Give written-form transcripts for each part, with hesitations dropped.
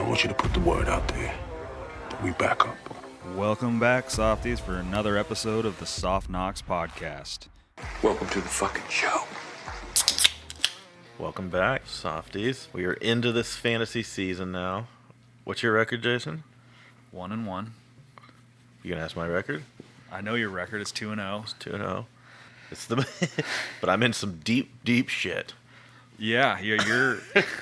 want you to put the word out there that we back up. Welcome back, softies, for another episode of the Soft Knocks podcast. Welcome to the fucking show. Welcome back, softies. We are into this fantasy season now. What's your record, Jason? 1-1. You gonna ask my record? I know your record is 2-0. It's 2-0. It's the, but I'm in some deep shit. Yeah, you're.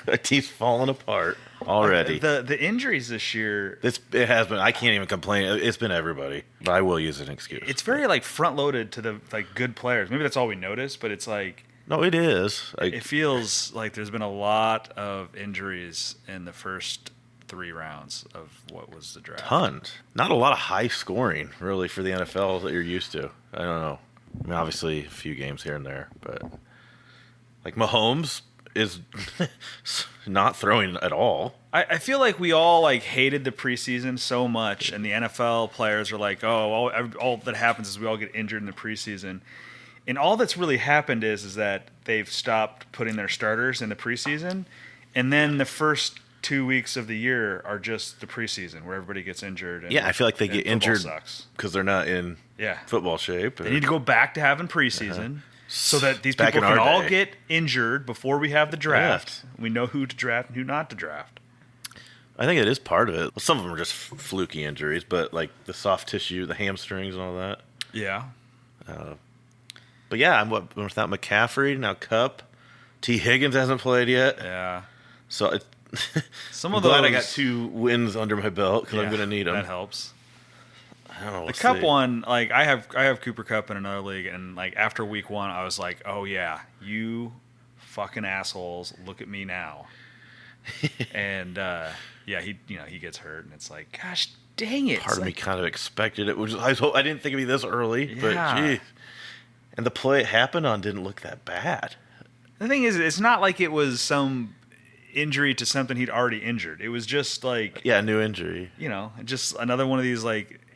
My team's falling apart already. The injuries this year. It has been. I can't even complain. It's been everybody. But I will use an excuse. It's very front loaded to the good players. Maybe that's all we notice, but it's no, it is. It feels like there's been a lot of injuries in the first 3 rounds of what was the draft. Tons. Not a lot of high scoring, really, for the NFL that you're used to. I don't know. I mean, obviously, a few games here and there, but Mahomes is not throwing at all. I feel like we all hated the preseason so much, and the NFL players are like, oh, all that happens is we all get injured in the preseason. And all that's really happened is that they've stopped putting their starters in the preseason, and then the first 2 weeks of the year are just the preseason where everybody gets injured. And, I feel like they get injured because they're not in football shape. They need to go back to having preseason so that these people can all get injured before we have the draft. Yeah. We know who to draft and who not to draft. I think it is part of it. Some of them are just fluky injuries, but the soft tissue, the hamstrings and all that. Yeah. But yeah, I'm without McCaffrey, now Kupp. T. Higgins hasn't played yet. Yeah. So I'm glad I got 2 wins under my belt because I'm going to need them. That helps. I don't know. The Kupp one, I have Cooper Kupp in another league, and after week 1, I was like, oh yeah, you fucking assholes, look at me now. And he gets hurt, and it's like, gosh dang it. Part of me kind of expected it. I didn't think it'd be this early, but geez. And the play it happened on didn't look that bad. The thing is, it's not like it was some injury to something he'd already injured. It was just a new injury. Just another one of these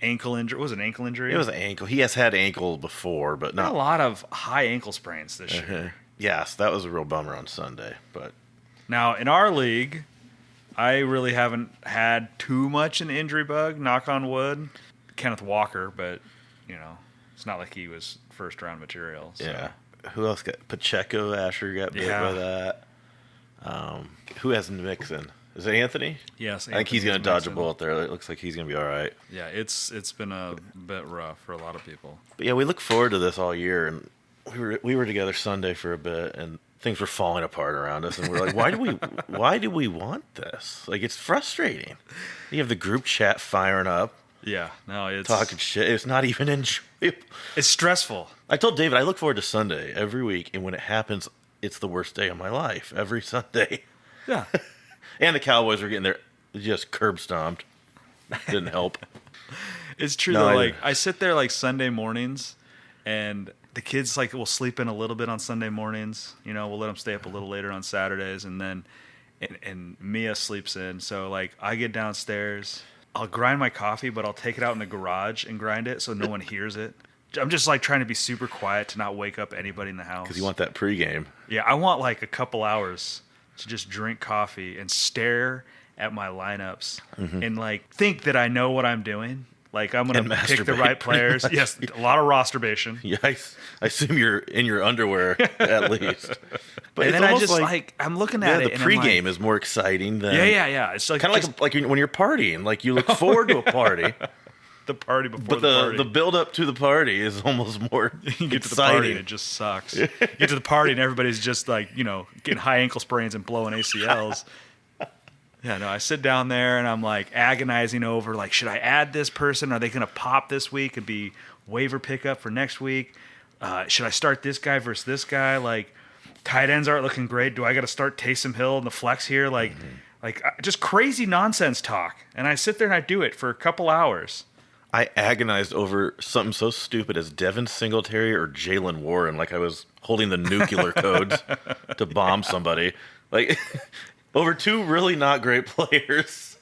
ankle injury. Was it an ankle injury? It was an ankle. He has had ankle before, but not a lot of high ankle sprains this year. Yes, that was a real bummer on Sunday. But now in our league, I really haven't had too much an injury bug. Knock on wood. Kenneth Walker, but it's not like he was first round material. So. Yeah. Who else got Pacheco? Asher got bit by that. Who has Mixon? Is it Anthony? Yes. I think he's going to dodge a bullet there. It looks like he's going to be all right. Yeah, it's been a bit rough for a lot of people. But yeah, we look forward to this all year, and we were together Sunday for a bit, and things were falling apart around us, and we're like, why do we want this? It's frustrating. You have the group chat firing up. Yeah, no, it's talking shit. It's not even enjoyable. It's stressful. I told David I look forward to Sunday every week, and when it happens, it's the worst day of my life every Sunday. Yeah. And the Cowboys are getting their just curb stomped. Didn't help. It's true though. I sit there Sunday mornings, and the kids will sleep in a little bit on Sunday mornings. We'll let them stay up a little later on Saturdays, and then and Mia sleeps in. So I get downstairs. I'll grind my coffee, but I'll take it out in the garage and grind it so no one hears it. I'm just trying to be super quiet to not wake up anybody in the house. Because you want that pregame. Yeah, I want a couple hours to just drink coffee and stare at my lineups and think that I know what I'm doing. I'm going to pick the right players. Yes, a lot of rosterbation. Yeah, I assume you're in your underwear at least. But and then I just I'm looking at it. The pregame is more exciting than yeah. It's kind of like when you're partying. You look forward to a party. The party before the party. The build up to the party is almost more you get exciting. To the party and it just sucks. You get to the party and everybody's just getting high ankle sprains and blowing ACLs. Yeah, no, I sit down there and I'm agonizing over should I add this person? Are they going to pop this week and be waiver pickup for next week? Should I start this guy versus this guy? Tight ends aren't looking great. Do I got to start Taysom Hill in the flex here? Just crazy nonsense talk. And I sit there and I do it for a couple hours. I agonized over something so stupid as Devin Singletary or Jalen Warren. I was holding the nuclear codes to bomb somebody. Over 2 really not great players.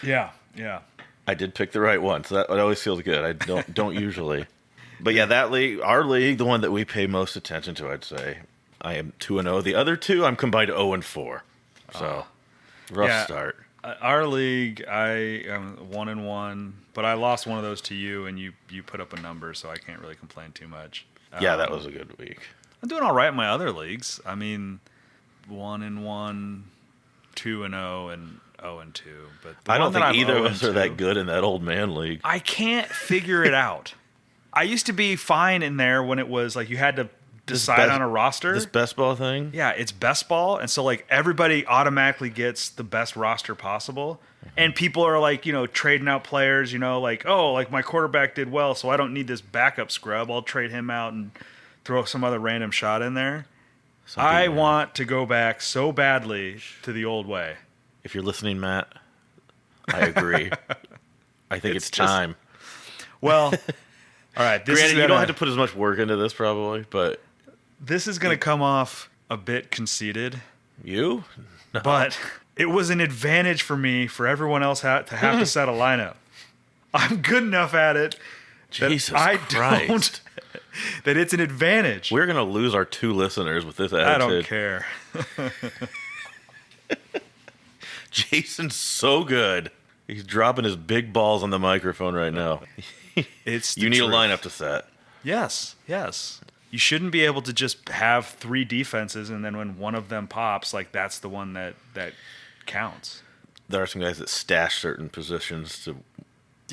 Yeah. I did pick the right one, so that always feels good. I don't usually. But yeah, that league, our league, the one that we pay most attention to, I'd say, I am 2-0. The other 2, I'm combined 0-4. So rough start. Our league, I am 1-1, but I lost one of those to you, and you put up a number, so I can't really complain too much. Yeah, that was a good week. I'm doing all right in my other leagues. I mean, 1-1, 2-0, and 0-2. But I don't think either of us 0-2, are that good in that old man league. I can't figure it out. I used to be fine in there when it was like you had to decide on a roster. This best ball thing? Yeah, it's best ball, and so like everybody automatically gets the best roster possible. And people are like, trading out players, like, oh, like my quarterback did well, so I don't need this backup scrub. I'll trade him out and throw some other random shot in there. I want to go back so badly to the old way. If you're listening, Matt, I agree. I think it's time. Well, all right. Granted, you don't have to put as much work into this probably, but this is going to come off a bit conceited. You? No. But it was an advantage for me for everyone else to have to set a lineup. I'm good enough at it that Jesus I Christ. don't. That it's an advantage. We're going to lose our 2 listeners with this attitude. I don't care. Jason's so good. He's dropping his big balls on the microphone right now. It's you need a lineup to set. Yes. You shouldn't be able to just have 3 defenses and then when one of them pops, like that's the one that counts. There are some guys that stash certain positions to.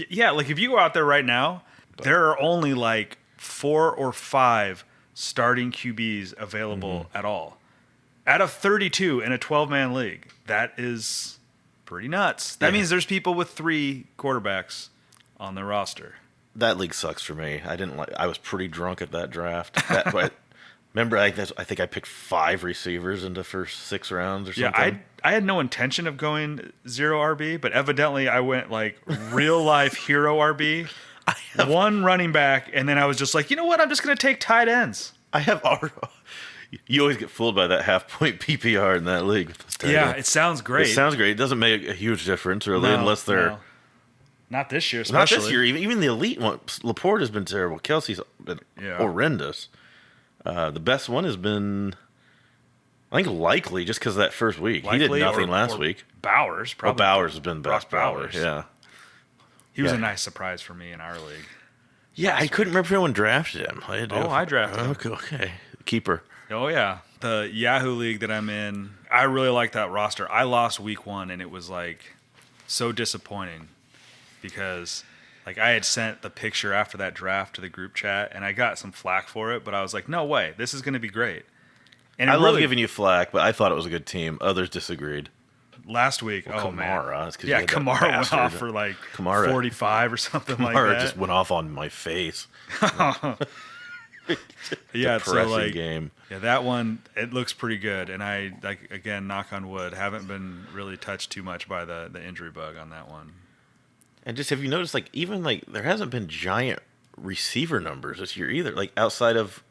Yeah, like if you go out there right now, there are only like 4 or 5 starting QBs available at all. Out of 32 in a 12-man league, that is pretty nuts. That means there's people with 3 quarterbacks on their roster. That league sucks for me. I was pretty drunk at that draft. Remember, I think I picked 5 receivers in the first 6 rounds or something. Yeah, I had no intention of going 0 RB, but evidently I went like real life hero RB, 1 running back, and then I was just like, you know what? I'm just going to take tight ends. You always get fooled by that half-point PPR in that league. Yeah, it sounds great. It sounds great. It doesn't make a huge difference, really, unless they're... No. Not this year, especially. Not this year. Even the elite one. Laporte has been terrible. Kelsey's been horrendous. The best one has been, I think, Likely, just because of that first week. He did nothing last week. Bowers, probably. Bowers has been best. Bowers. Yeah. He was a nice surprise for me in our league. Yeah, I couldn't remember if anyone drafted him. I drafted him. Okay. Keeper. Oh, yeah. The Yahoo league that I'm in, I really like that roster. I lost week 1, and it was, like, so disappointing because, like, I had sent the picture after that draft to the group chat, and I got some flack for it, but I was like, no way. This is going to be great. And I love giving you flack, but I thought it was a good team. Others disagreed. Last week, Kamara, man. Yeah, Kamara went off for, like, 45 or something like that. Kamara just went off on my face. Yeah, so like game. Yeah, that one it looks pretty good, and I again knock on wood haven't been really touched too much by the injury bug on that one. And just have you noticed even there hasn't been giant receiver numbers this year either. Like outside of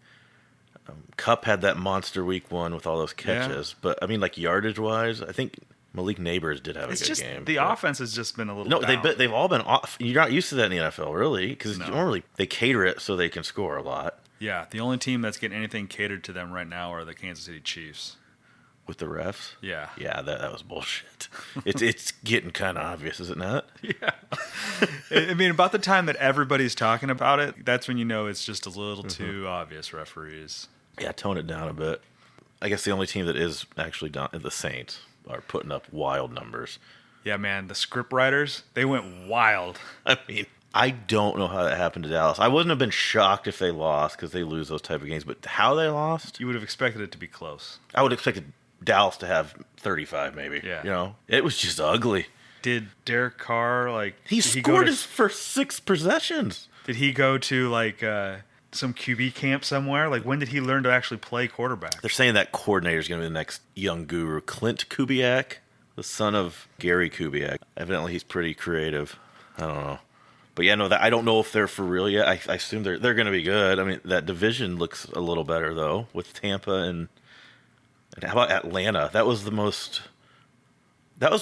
Kupp had that monster week 1 with all those catches, but I mean yardage wise, I think Malik Neighbors did have a good game. The offense has just been a little. No, they've all been off. You're not used to that in the NFL, really, because normally they cater it so they can score a lot. Yeah, the only team that's getting anything catered to them right now are the Kansas City Chiefs. With the refs? Yeah. Yeah, that was bullshit. It's getting kind of obvious, is it not? Yeah. I mean, about the time that everybody's talking about it, that's when you know it's just a little too obvious, referees. Yeah, tone it down a bit. I guess the only team that is actually done, the Saints, are putting up wild numbers. Yeah, man, the script writers, they went wild. I mean, I don't know how that happened to Dallas. I wouldn't have been shocked if they lost because they lose those type of games, but how they lost? You would have expected it to be close. I would have expected Dallas to have 35 maybe. Yeah. It was just ugly. Did Derek Carr, He scored his first 6 possessions. Did he go to, some QB camp somewhere? When did he learn to actually play quarterback? They're saying that coordinator is going to be the next young guru. Clint Kubiak, the son of Gary Kubiak. Evidently, he's pretty creative. I don't know. But yeah, no, I don't know if they're for real yet. I assume they're going to be good. I mean, that division looks a little better, though, with Tampa and how about Atlanta? That was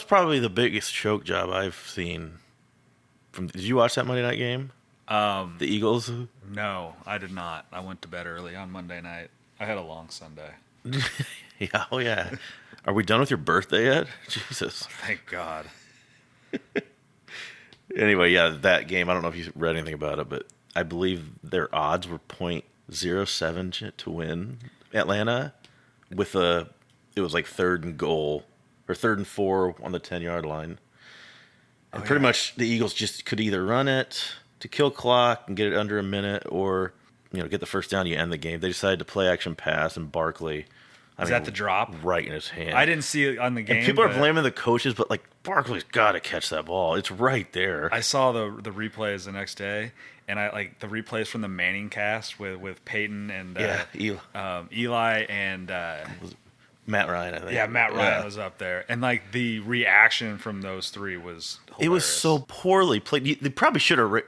probably the biggest choke job I've seen. Did you watch that Monday night game? The Eagles? No, I did not. I went to bed early on Monday night. I had a long Sunday. Yeah, oh yeah. Are we done with your birthday yet? Jesus. Thank God. Anyway, yeah, that game, I don't know if you read anything about it, but I believe their odds were .07 to win Atlanta it was like 3rd and goal, or 3rd and 4 on the 10-yard line. And pretty much the Eagles just could either run it to kill clock and get it under a minute, or get the first down, you end the game. They decided to play action pass, and Barkley, Is that the drop? Right in his hand. I didn't see it on the game. And people are blaming the coaches, but like Barkley's got to catch that ball. It's right there. I saw the replays the next day, and I like the replays from the Manning cast with Peyton and Eli and Matt Ryan, I think. Yeah, Matt Ryan was up there, and like the reaction from those three was hilarious. It was so poorly played. They probably should have.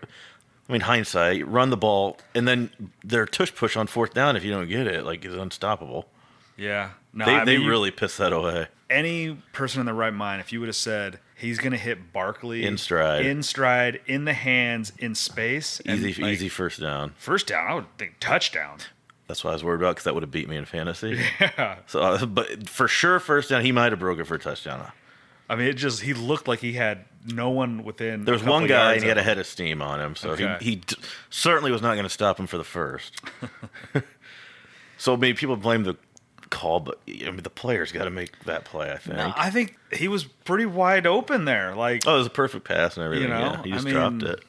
Hindsight, run the ball, and then their tush push on 4th down if you don't get it, like, is unstoppable. Yeah. No, they really pissed that away. Any person in their right mind, if you would have said he's going to hit Barkley in stride, in the hands, in space, easy first down. First down, I would think touchdown. That's what I was worried about, because that would have beat me in fantasy. Yeah. So, but for sure, first down, he might have broke it for a touchdown. I mean, he looked like he had no one within. There was one guy, and he had a head of steam on him, so he certainly was not going to stop him for the first. So, I mean, people blame the call, but I mean, the player's got to make that play, I think. No, I think he was pretty wide open there. Like, it was a perfect pass and everything. Yeah, he just dropped it.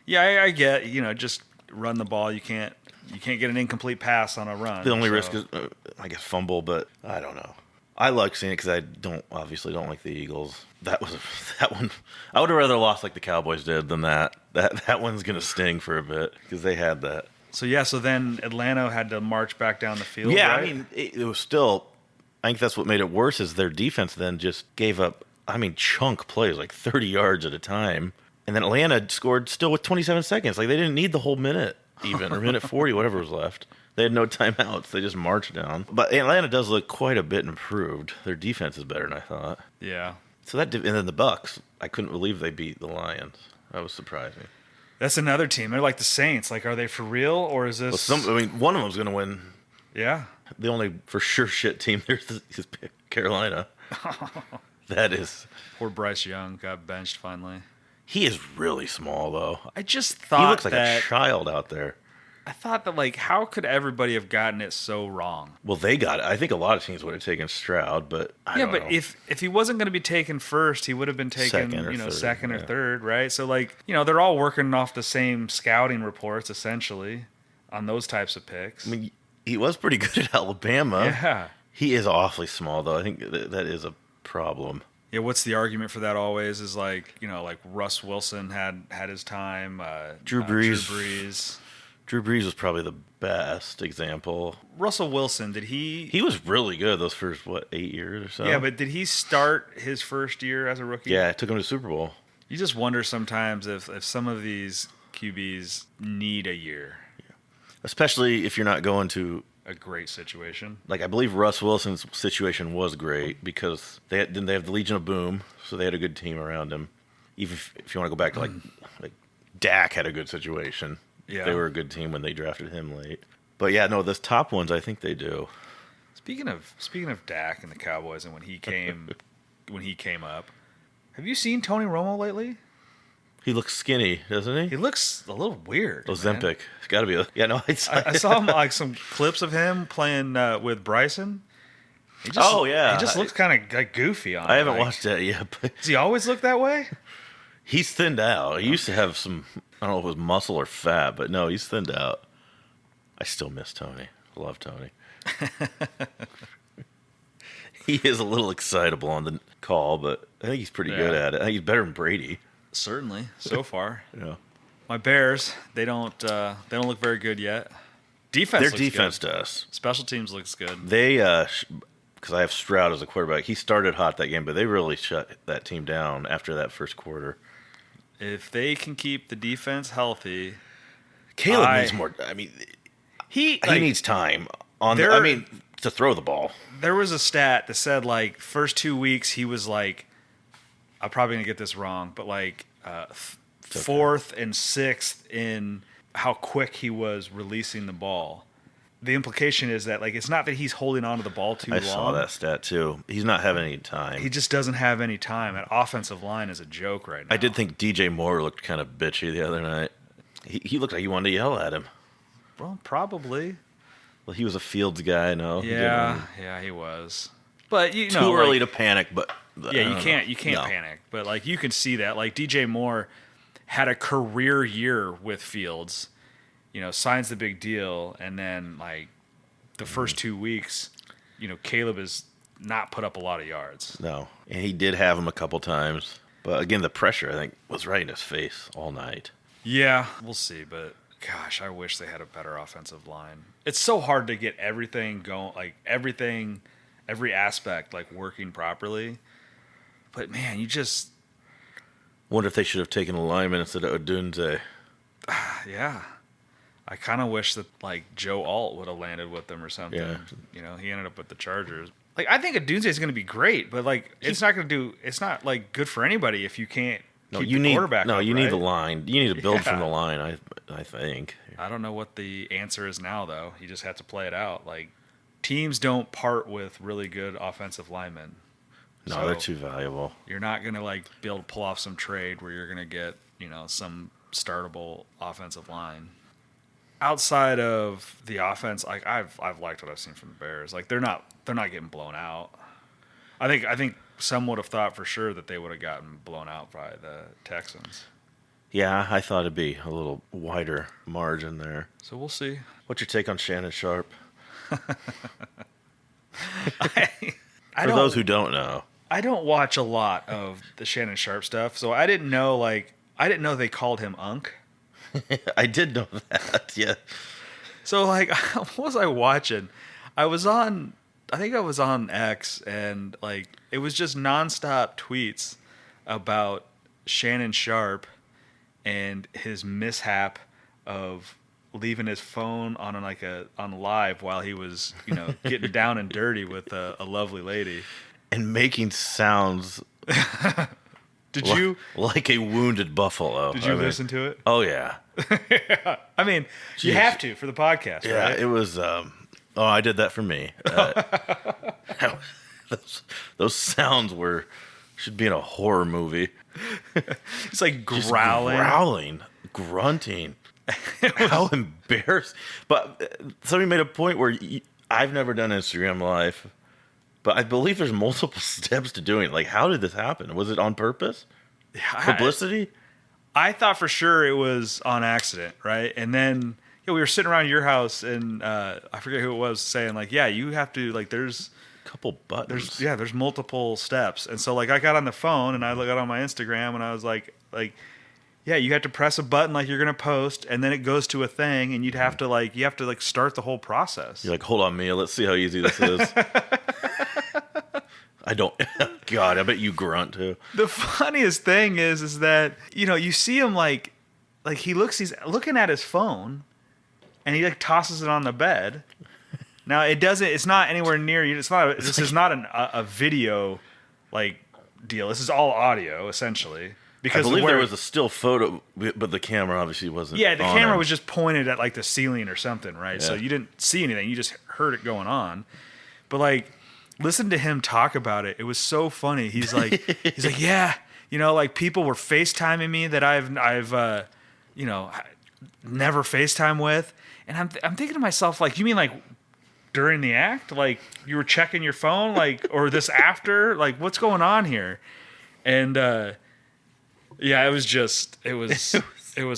Yeah, I get, just run the ball. You can't get an incomplete pass on a run. The only risk is, I guess, fumble, but I don't know. I like seeing it because I obviously don't like the Eagles. That one. I would have rather lost like the Cowboys did than that. That one's gonna sting for a bit because they had that. So then Atlanta had to march back down the field. Yeah, right? I mean it was still. I think that's what made it worse is their defense then just gave up. I mean, chunk plays like 30 yards at a time, and then Atlanta scored still with 27 seconds. Like they didn't need the whole minute even or minute 40, whatever was left. They had no timeouts. They just marched down. But Atlanta does look quite a bit improved. Their defense is better than I thought. Yeah. So and then the Bucks. I couldn't believe they beat the Lions. That was surprising. That's another team. They're like the Saints. Like, are they for real, or is this? Well, one of them's going to win. Yeah. The only for sure shit team there's is Carolina. That is. Poor Bryce Young got benched finally. He is really small though. I just thought he looks like a child out there. I thought that, like, how could everybody have gotten it so wrong? Well, they got it. I think a lot of teams would have taken Stroud, but I don't know. if he wasn't going to be taken first, he would have been taken, second or third, right? So, like, they're all working off the same scouting reports, essentially, on those types of picks. I mean, he was pretty good at Alabama. Yeah. He is awfully small, though. I think that is a problem. Yeah, what's the argument for that always is, like, like Russ Wilson had his time. Drew Brees. Drew Brees was probably the best example. Russell Wilson, did he... He was really good those first, 8 years or so? Yeah, but did he start his first year as a rookie? Yeah, it took him to the Super Bowl. You just wonder sometimes if some of these QBs need a year. Yeah. Especially if you're not going to... a great situation. Like, I believe Russ Wilson's situation was great because they have the Legion of Boom, so they had a good team around him. Even if you want to go back to, like Dak had a good situation. Yeah. They were a good team when they drafted him late. But yeah, no, the top ones I think they do. Speaking of Dak and the Cowboys and when he came up, have you seen Tony Romo lately? He looks skinny, doesn't he? He looks a little weird. Ozempic. It's got to be. I saw him like some clips of him playing with Bryson. He just looks kind of like goofy on it. I haven't watched that yet. But does he always look that way? He's thinned out. He used to have some, I don't know if it was muscle or fat, but no, he's thinned out. I still miss Tony. Love Tony. He is a little excitable on the call, but I think he's pretty good at it. I think he's better than Brady. Certainly, so far. Yeah. My Bears, they don't look very good yet. Their defense does. Special teams looks good. They, because I have Stroud as a quarterback, he started hot that game, but they really shut that team down after that first quarter. If they can keep the defense healthy, Caleb needs more. I mean, he needs time to throw the ball. There was a stat that said like first 2 weeks he was like, I'm probably gonna get this wrong, but like fourth and sixth in how quick he was releasing the ball. the implication is that like it's not that he's holding on to the ball too long. I saw that stat too. He's not having any time. He just doesn't have any time. That offensive line is a joke right now. I did think DJ Moore looked kind of bitchy the other night. He looked like you wanted to yell at him. Well, probably. Well, he was a Fields guy, no? Yeah, he was. But you know, too early to panic. But yeah, you can't panic. But like you can see that like DJ Moore had a career year with Fields. You know, signs the big deal, and then like the first 2 weeks, you know, Caleb has not put up a lot of yards. No, and he did have him a couple times, but again, the pressure I think was right in his face all night. Yeah, we'll see, but gosh, I wish they had a better offensive line. It's so hard to get everything going, like every aspect like working properly. But man, you just wonder if they should have taken a lineman instead of Odunze. Yeah. I kind of wish that like Joe Alt would have landed with them or something. Yeah. You know, he ended up with the Chargers. Like I think Odunze is going to be great, but like it's not like good for anybody if you can't keep the quarterback. No, you need right? the line. You need to build from the line. I think. I don't know what the answer is now though. You just have to play it out. Like teams don't part with really good offensive linemen. No, So they're too valuable. You're not going to like be able to pull off some trade where you're going to get, you know, some startable offensive line. Outside of the offense, like I've liked what I've seen from the Bears. Like they're not getting blown out. I think some would have thought for sure that they would have gotten blown out by the Texans. Yeah, I thought it'd be a little wider margin there. So we'll see. What's your take on Shannon Sharp? For those who don't know, I don't watch a lot of the Shannon Sharp stuff, so I didn't know they called him Unk. I did know that. Yeah. So like, what was I watching? I think I was on X, and like it was just nonstop tweets about Shannon Sharp and his mishap of leaving his phone on on live while he was, you know, getting down and dirty with a lovely lady and making sounds. Did you like a wounded buffalo? Did you listen to it? Oh yeah. Yeah. I mean, you have to for the podcast, yeah, right? it was. I did that for me. Those sounds should be in a horror movie. It's like growling, grunting. How embarrassed! But somebody made a point where I've never done Instagram Live. But I believe there's multiple steps to doing it. Like, how did this happen? Was it on purpose? Publicity? I thought for sure it was on accident, right? And then we were sitting around your house, and I forget who it was saying, like, yeah, you have to, like, there's a couple buttons. There's multiple steps. And so, like, I got on the phone, and I got on my Instagram, and I was like, yeah, you have to press a button like you're going to post, and then it goes to a thing, and you have to start the whole process. You're like, hold on, Mia, let's see how easy this is. I don't. God, I bet you grunt too. The funniest thing is that, you know, you see him like he's looking at his phone, and he like tosses it on the bed. Now it's not anywhere near you. This is not a video like deal. This is all audio essentially. Because I believe there was a still photo, but the camera obviously wasn't. Yeah, the camera was just pointed at like the ceiling or something, right? Yeah. So you didn't see anything. You just heard it going on. But like, listen to him talk about it. It was so funny. He's like, yeah, you know, like people were FaceTiming me that I've you know, never FaceTime with, and I'm thinking to myself, like, you mean like during the act, like you were checking your phone, like, or this after, like, what's going on here? And yeah, it was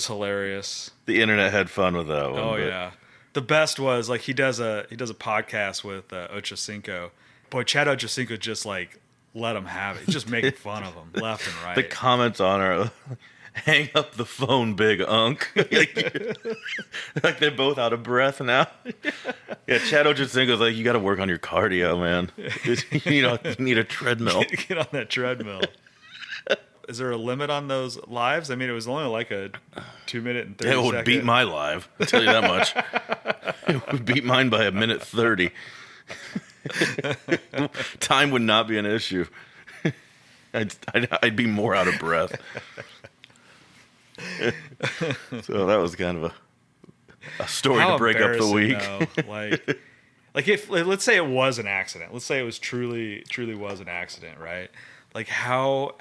hilarious. The internet had fun with that one. Oh yeah, the best was like he does a podcast with Ochocinco. Boy, Chad Ochocinco just like let him have it. He's just making fun of him left and right. The comments on are, hang up the phone, big unk. Like they're both out of breath now. Yeah, Chad Ochocinco's like, you got to work on your cardio, man. You need a treadmill. Get on that treadmill. Is there a limit on those lives? I mean, it was only like a 2 minute and 30 It would second. beat my live. I'll tell you that much. It would beat mine by 1:30. Time would not be an issue. I'd be more out of breath. So that was kind of a story How to break up the week. Though. Like if let's say it was an accident. Let's say it was truly was an accident, right? Like how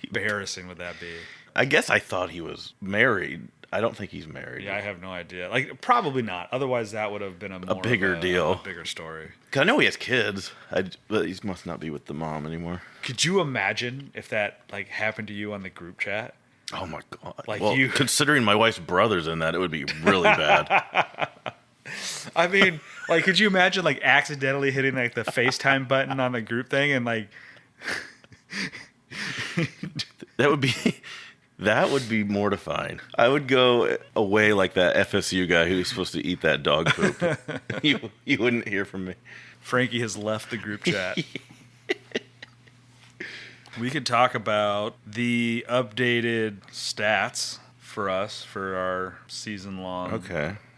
embarrassing would that be? I guess I thought he was married. I don't think he's married. Yeah, I have no idea. Like probably not. Otherwise, that would have been a bigger deal, a bigger story. 'Cause I know he has kids, but he must not be with the mom anymore. Could you imagine if that like happened to you on the group chat? Oh my god! Like well, considering my wife's brother's in that, it would be really bad. I mean, like, could you imagine like accidentally hitting like the FaceTime button on the group thing and like That would be mortifying. I would go away like that FSU guy who was supposed to eat that dog poop. you wouldn't hear from me. Frankie has left the group chat. We could talk about the updated stats for us for our season-long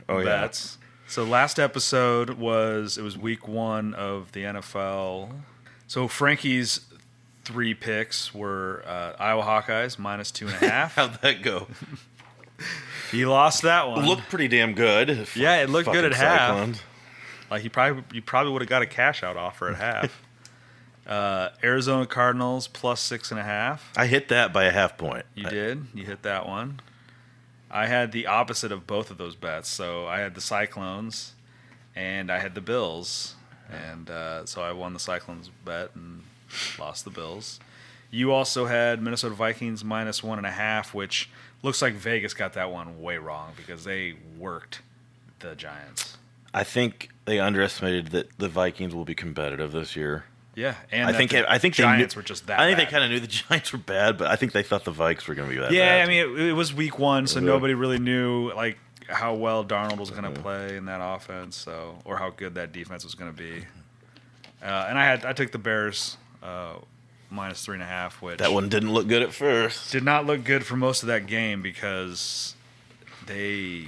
bets. So last episode was week 1 of the NFL. So Frankie's 3 picks were Iowa Hawkeyes -2.5. How'd that go? He lost that one. Looked pretty damn good. Yeah, it looked good at Cyclones. half. Like you probably would have got a cash out offer at half. Arizona Cardinals +6.5. I hit that by a half point. You did. You hit that one. I had the opposite of both of those bets. So I had the Cyclones, and I had the Bills, and so I won the Cyclones bet and lost the Bills. You also had Minnesota Vikings -1.5, which looks like Vegas got that one way wrong because they worked the Giants. I think they underestimated that the Vikings will be competitive this year. Yeah, and I think Giants were just that. I think bad. they kind of knew the Giants were bad, but I think they thought the Vikes were going to be that bad. Yeah, I mean it was week 1, so nobody really knew like how well Darnold was going to play in that offense, so or how good that defense was going to be. And I took the Bears -3.5, which that one didn't look good at first. did not look good for most of that game because they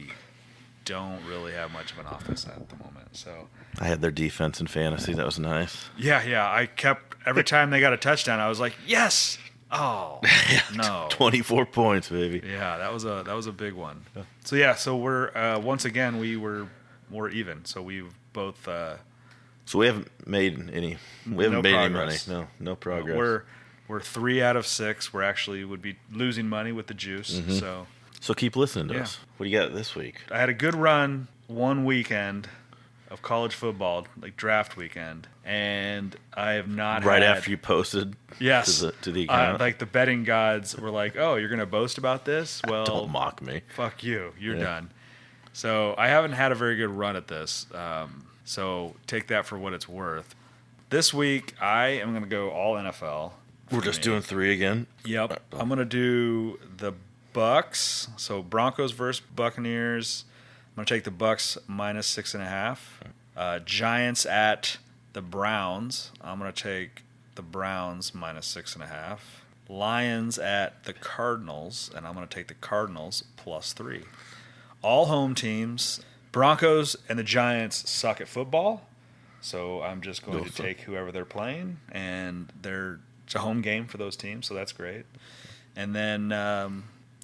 don't really have much of an offense at the moment. So I had their defense in fantasy. That was nice. yeah. I kept every time they got a touchdown, I was like, yes. Oh no, 24 points, baby. Yeah, that was a big one. So we're once again we're even. So we've both. So we haven't made any. We haven't made progress. any money. No progress. We're 3 out of 6. We're actually would be losing money with the juice. Mm-hmm. So keep listening to us. What do you got this week? I had a good run one weekend of college football, like draft weekend, and I have not right had, after you posted. Yes, to the account. like the betting gods were like, "Oh, you're gonna boast about this? Well, Don't mock me. Fuck you. You're done." So I haven't had a very good run at this. So take that for what it's worth. This week I am gonna go all NFL. We're just doing 3 again. Yep. I'm gonna do the Bucks. So Broncos versus Buccaneers. I'm gonna take the Bucks -6.5. Giants at the Browns. I'm gonna take the Browns -6.5. Lions at the Cardinals, and I'm gonna take the Cardinals +3. All home teams. Broncos and the Giants suck at football, so I'm just going to take whoever they're playing, and it's a home game for those teams, so that's great. And then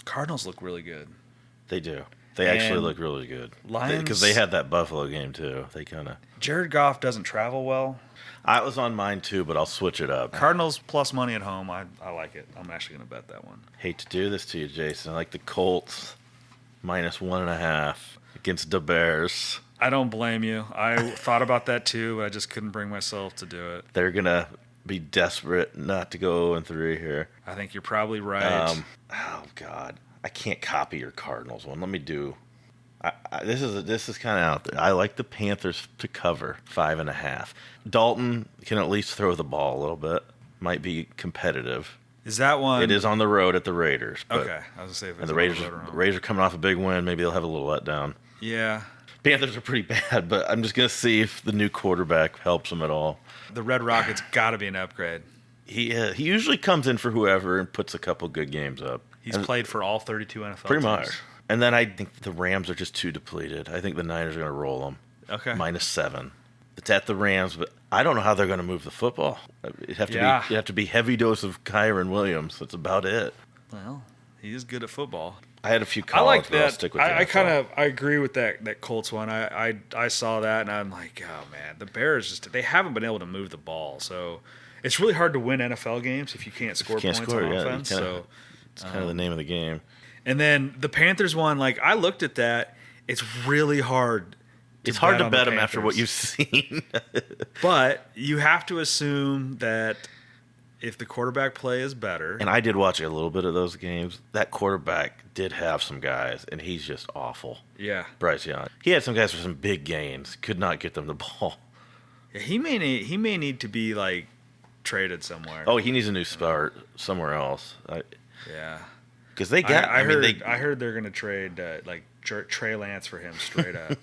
Cardinals look really good. They do. They actually look really good. Lions, because they had that Buffalo game too. They kind of. Jared Goff doesn't travel well. I was on mine too, but I'll switch it up. Cardinals plus money at home. I like it. I'm actually going to bet that one. Hate to do this to you, Jason. I like the Colts -1.5 against the Bears. I don't blame you. I thought about that too, but I just couldn't bring myself to do it. They're gonna be desperate not to go 0-3 here. I think you're probably right. Oh God, I can't copy your Cardinals one. Let me do. This is kind of out there. I like the Panthers to cover 5.5. Dalton can at least throw the ball a little bit. Might be competitive. Is that one? It is on the road at the Raiders. Okay, I was gonna say if it's and the Raiders are coming off a big win. Maybe they'll have a little letdown. Yeah. Panthers are pretty bad, but I'm just gonna see if the new quarterback helps them at all. The Red Rockets got to be an upgrade. He usually comes in for whoever and puts a couple good games up. He's played for all 32 NFL pretty teams. much. And then I think the Rams are just too depleted. I think the Niners are going to roll them. Okay. -7. It's at the Rams, but I don't know how they're going to move the football. It'd have to be a heavy dose of Kyron Williams. That's about it. Well, He is good at football. I had a few I college, like but I'll that. stick with the I NFL. I agree with that Colts one. I saw that and I'm like, oh man, the Bears they haven't been able to move the ball. So it's really hard to win NFL games if you can't score Can't points score, on yeah. offense. So It's kind of the name of the game. and then the Panthers one, like I looked at that. It's really hard. It's hard to on the bet them after what Panthers. you've seen. But you have to assume that if the quarterback play is better, And I did watch a little bit of those games. That quarterback did have some guys, and he's just awful. yeah, Bryce Young. He had some guys for some big gains. Could not get them the ball. he may need to be like traded somewhere. Oh, he needs a new start somewhere else. yeah. Because they got. I mean, heard I heard they're gonna trade like Trey Lance for him straight up.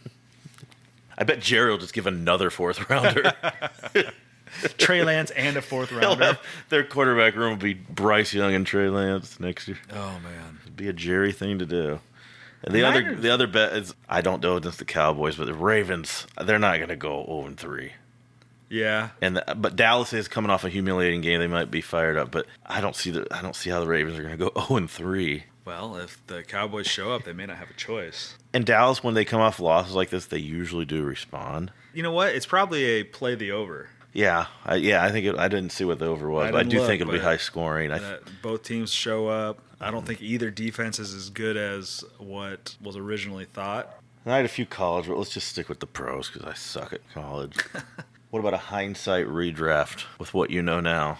I bet Jerry will just give another fourth rounder. Trey Lance and a fourth They'll rounder. have, their quarterback room will be Bryce Young and Trey Lance next year. Oh man. It'd be a Jerry thing to do. And the Niners- other bet is I don't know against the Cowboys, but the Ravens, they're not going to go 0-3. Yeah. But Dallas is coming off a humiliating game. They might be fired up, but I don't see how the Ravens are going to go 0-3. Well, if the Cowboys show up, they may not have a choice. And Dallas, when they come off losses like this, they usually do respond. You know what? It's probably a play the over. Yeah, I think I didn't see what the over was, but I didn't do look, think it'll be but high scoring. Both teams show up. I don't think either defense is as good as what was originally thought. I had a few college, but let's just stick with the pros because I suck at college. What about a hindsight redraft with what you know now?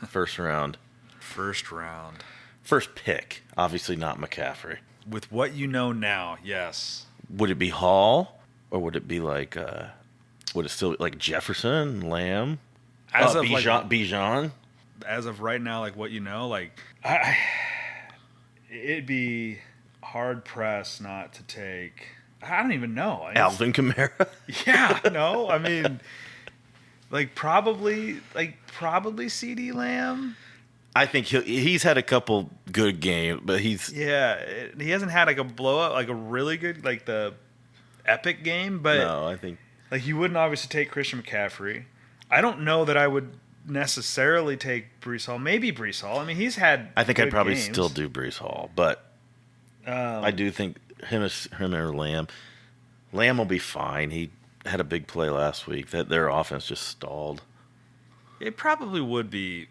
First round. First round. First pick. Obviously not McCaffrey. With what you know now, yes. Would it be Hall? Or would it be like, would it still be like Jefferson, Lamb? As of Bijan? as of right now, like what you know, like it'd be hard pressed not to take. I don't even know. Alvin Kamara? Yeah, no. I mean, probably CD Lamb. I think he's had a couple good games, but he's... Yeah, he hasn't had like a blowout, like a really good, like the epic game. But No, I think... like you wouldn't obviously take Christian McCaffrey. I don't know that I would necessarily take Brees Hall. Maybe Brees Hall. I mean, he's had. I think I'd good probably games. still do Brees Hall, but I do think him or Lamb. Lamb will be fine. He had a big play last week. That their offense just stalled. It probably would be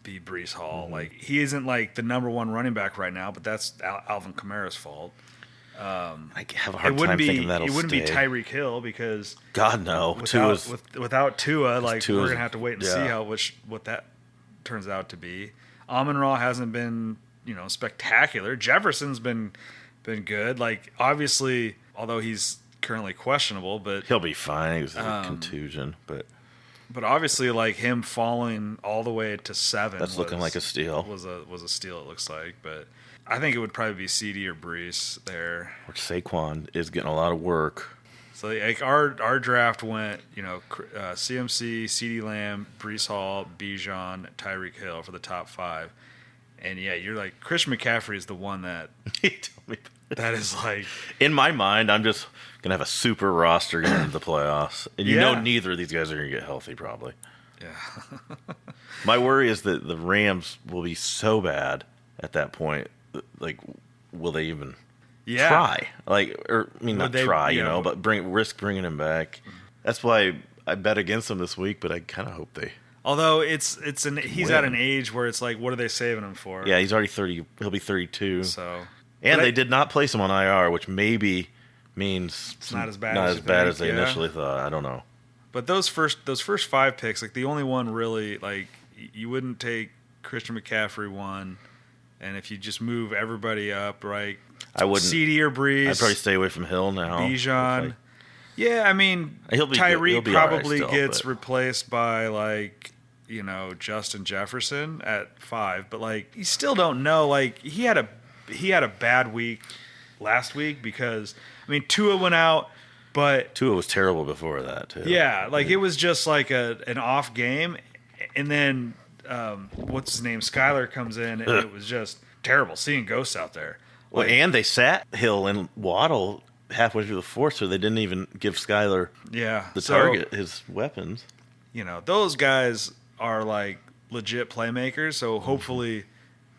Brees Hall. Mm-hmm. Like he isn't like the number one running back right now, but that's Alvin Kamara's fault. I have a It hard wouldn't time be. thinking that'll It wouldn't be stay. Tyreek Hill because God no. without Tua, like Tua's- we're gonna have to wait and see what that turns out to be. Amon-Ra hasn't been spectacular. Jefferson's been good. Like obviously, although he's currently questionable, but He'll be fine. It was a contusion, but obviously like him falling all the way to 7. that's looking like a steal. Was a steal. It looks like, but I think it would probably be CD or Brees there. Which Saquon is getting a lot of work. So like our draft went, CMC, CD Lamb, Brees Hall, Bijan, Tyreek Hill for the top 5. And yeah, you're like Christian McCaffrey is the one that He told me that is like in my mind, I'm just gonna have a super roster going into the playoffs, and Yeah. neither of these guys are gonna get healthy probably. yeah. My worry is that the Rams will be so bad at that point. Like, will they even Yeah. try? Like, or I mean, Would not they- try, yeah. but risk bringing him back. That's why I bet against them this week, but I kind of hope they. Although he's win. at an age where it's like, what are they saving him for? Yeah, he's already 30. He'll be 32. So And but they did not place him on IR, which maybe means It's not as bad not as as you bad think, as they yeah. initially thought. I don't know. But those first 5 picks, like the only one really, like you wouldn't take Christian McCaffrey one, and if you just move everybody up, right? I wouldn't. CD or Brees, I'd probably stay away from Hill now. Bijan. If Yeah, I mean, He'll be good. He'll Tyreek be all right probably still, gets but- replaced by like Justin Jefferson at 5, but like you still don't know. Like he had a bad week last week because I mean Tua went out, but Tua was terrible before that too. yeah, like it was just like an off game, and then what's his name, Skyler comes in, and it was just terrible seeing ghosts out there. Well, and they sat Hill and Waddle halfway through the fourth, so they didn't even give Skyler Yeah, the so, target, his weapons. Those guys are like legit playmakers. So hopefully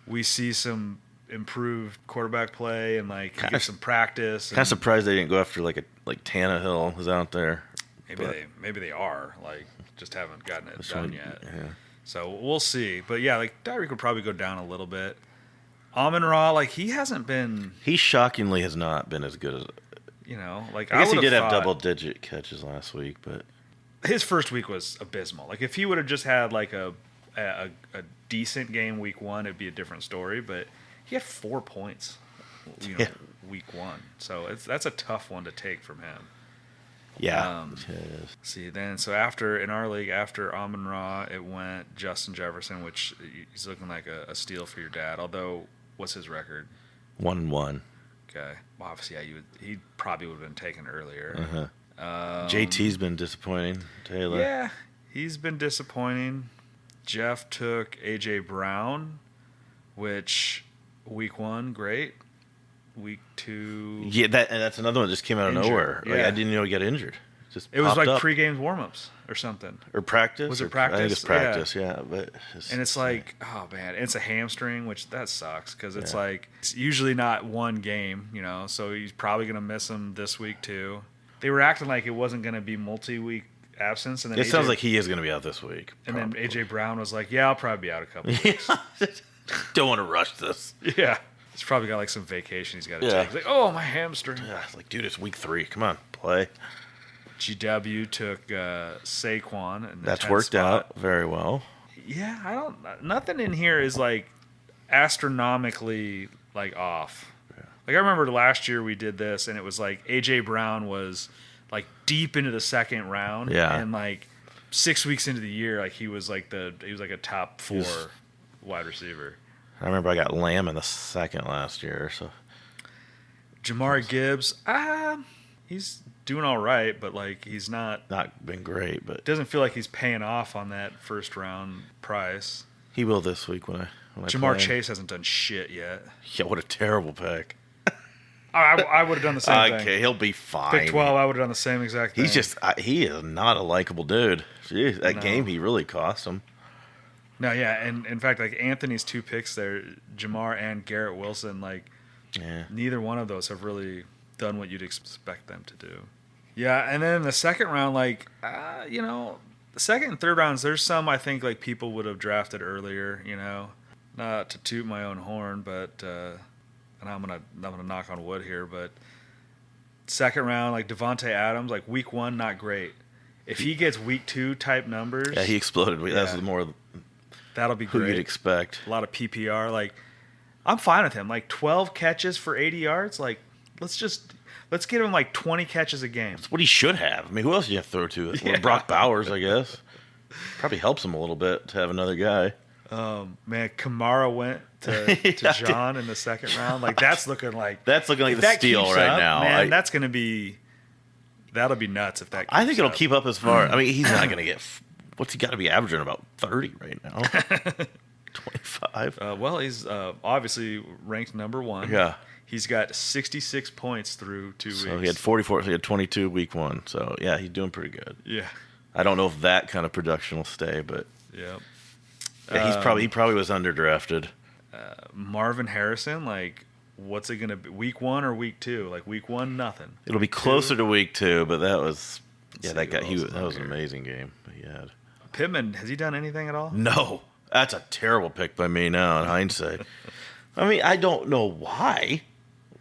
we see some improved quarterback play and like he gets some practice. Kind of surprised they didn't go after like Tannehill was out there. Maybe they are like just haven't gotten it done yet. Yeah. So we'll see. But yeah, like Tyreek would probably go down a little bit. Amon-Ra, like he hasn't been. He shockingly has not been as good as. Like I guess he did have thought double-digit catches last week, but his first week was abysmal. Like if he would have just had like a decent game week 1, it'd be a different story. But he had 4 points, week 1. So that's a tough one to take from him. yeah. See then, so in our league after Amon-Ra, it went Justin Jefferson, which he's looking like a steal for your dad. Although, what's his record? 1-1. Okay, well, obviously, yeah, he probably would have been taken earlier. Uh-huh. JT's been disappointing. Taylor. Yeah, he's been disappointing. Jeff took AJ Brown, which week 1, great. Week 2, Yeah, that's another one that just came out of Injured, nowhere. Like, yeah. I didn't know he got injured. it was like up. pre-game warm-ups or something. Or practice. Was it I practice? think it's practice. Yeah, but And it's like, oh man, it's a hamstring, which that sucks because it's like it's usually not one game, so he's probably gonna miss him this week too. They were acting like it wasn't gonna be multi-week absence, and then it sounds like he is going to be out this week. And then AJ Brown was like, "Yeah, I'll probably be out a couple of weeks." Don't want to rush this. Yeah, he's probably got like some vacation he's got to Yeah. take. He's like, "Oh, my hamstring." Yeah, it's like, dude, it's week 3. Come on, play. GW took Saquon, and That's worked out very well. Yeah, nothing in here is like astronomically like off. Yeah. Like I remember last year we did this, and it was like AJ Brown was like deep into the second round, and like 6 weeks into the year, like he was like a top 4 wide receiver. I remember I got Lamb in the second last year. So Jamar Gibbs, he's doing all right, but like he's not been great. But doesn't feel like he's paying off on that first round price. He will this week when I Jamar Chase hasn't done shit yet. Yeah, what a terrible pick. I would have done the same thing. Okay, he'll be fine. Pick 12, I would have done the same exact thing. He is not a likable dude. Jeez, that game he really cost him. No, yeah, and in fact, like Anthony's 2 picks there, Jamar and Garrett Wilson, like neither one of those have really done what you'd expect them to do. Yeah, and then the second round, like the second and third rounds, there's some I think like people would have drafted earlier. Not to toot my own horn, but and I'm gonna knock on wood here, but second round, like Devontae Adams, like week 1, not great. If he gets week 2 type numbers, yeah, he exploded. That's more. That'll be who great. You'd expect. A lot of PPR. Like, I'm fine with him. Like 12 catches for 80 yards. Like, let's get him like 20 catches a game. That's what he should have. I mean, who else do you have to throw to? Well, Brock Bowers, I guess. Probably helps him a little bit to have another guy. Man, Kamara went to John in the second round. Like that's looking like the steal right now. Man, that'll be nuts if that. Keeps I think it'll up. keep up as far. I mean, he's not going to get. What's he got to be averaging about 30 right now? 25. Well, he's obviously ranked number 1. Yeah. He's got 66 points through 2 weeks. So he had 44. So he had 22 week 1. So yeah, he's doing pretty good. Yeah. I don't know if that kind of production will stay, but yeah. He probably was underdrafted. Marvin Harrison, like, what's it gonna be? Week 1 or week 2? Like week 1, nothing. It'll be closer to week 2, but that was that was an amazing game he had. Pittman, has he done anything at all? No, that's a terrible pick by me now in hindsight. I mean, I don't know why.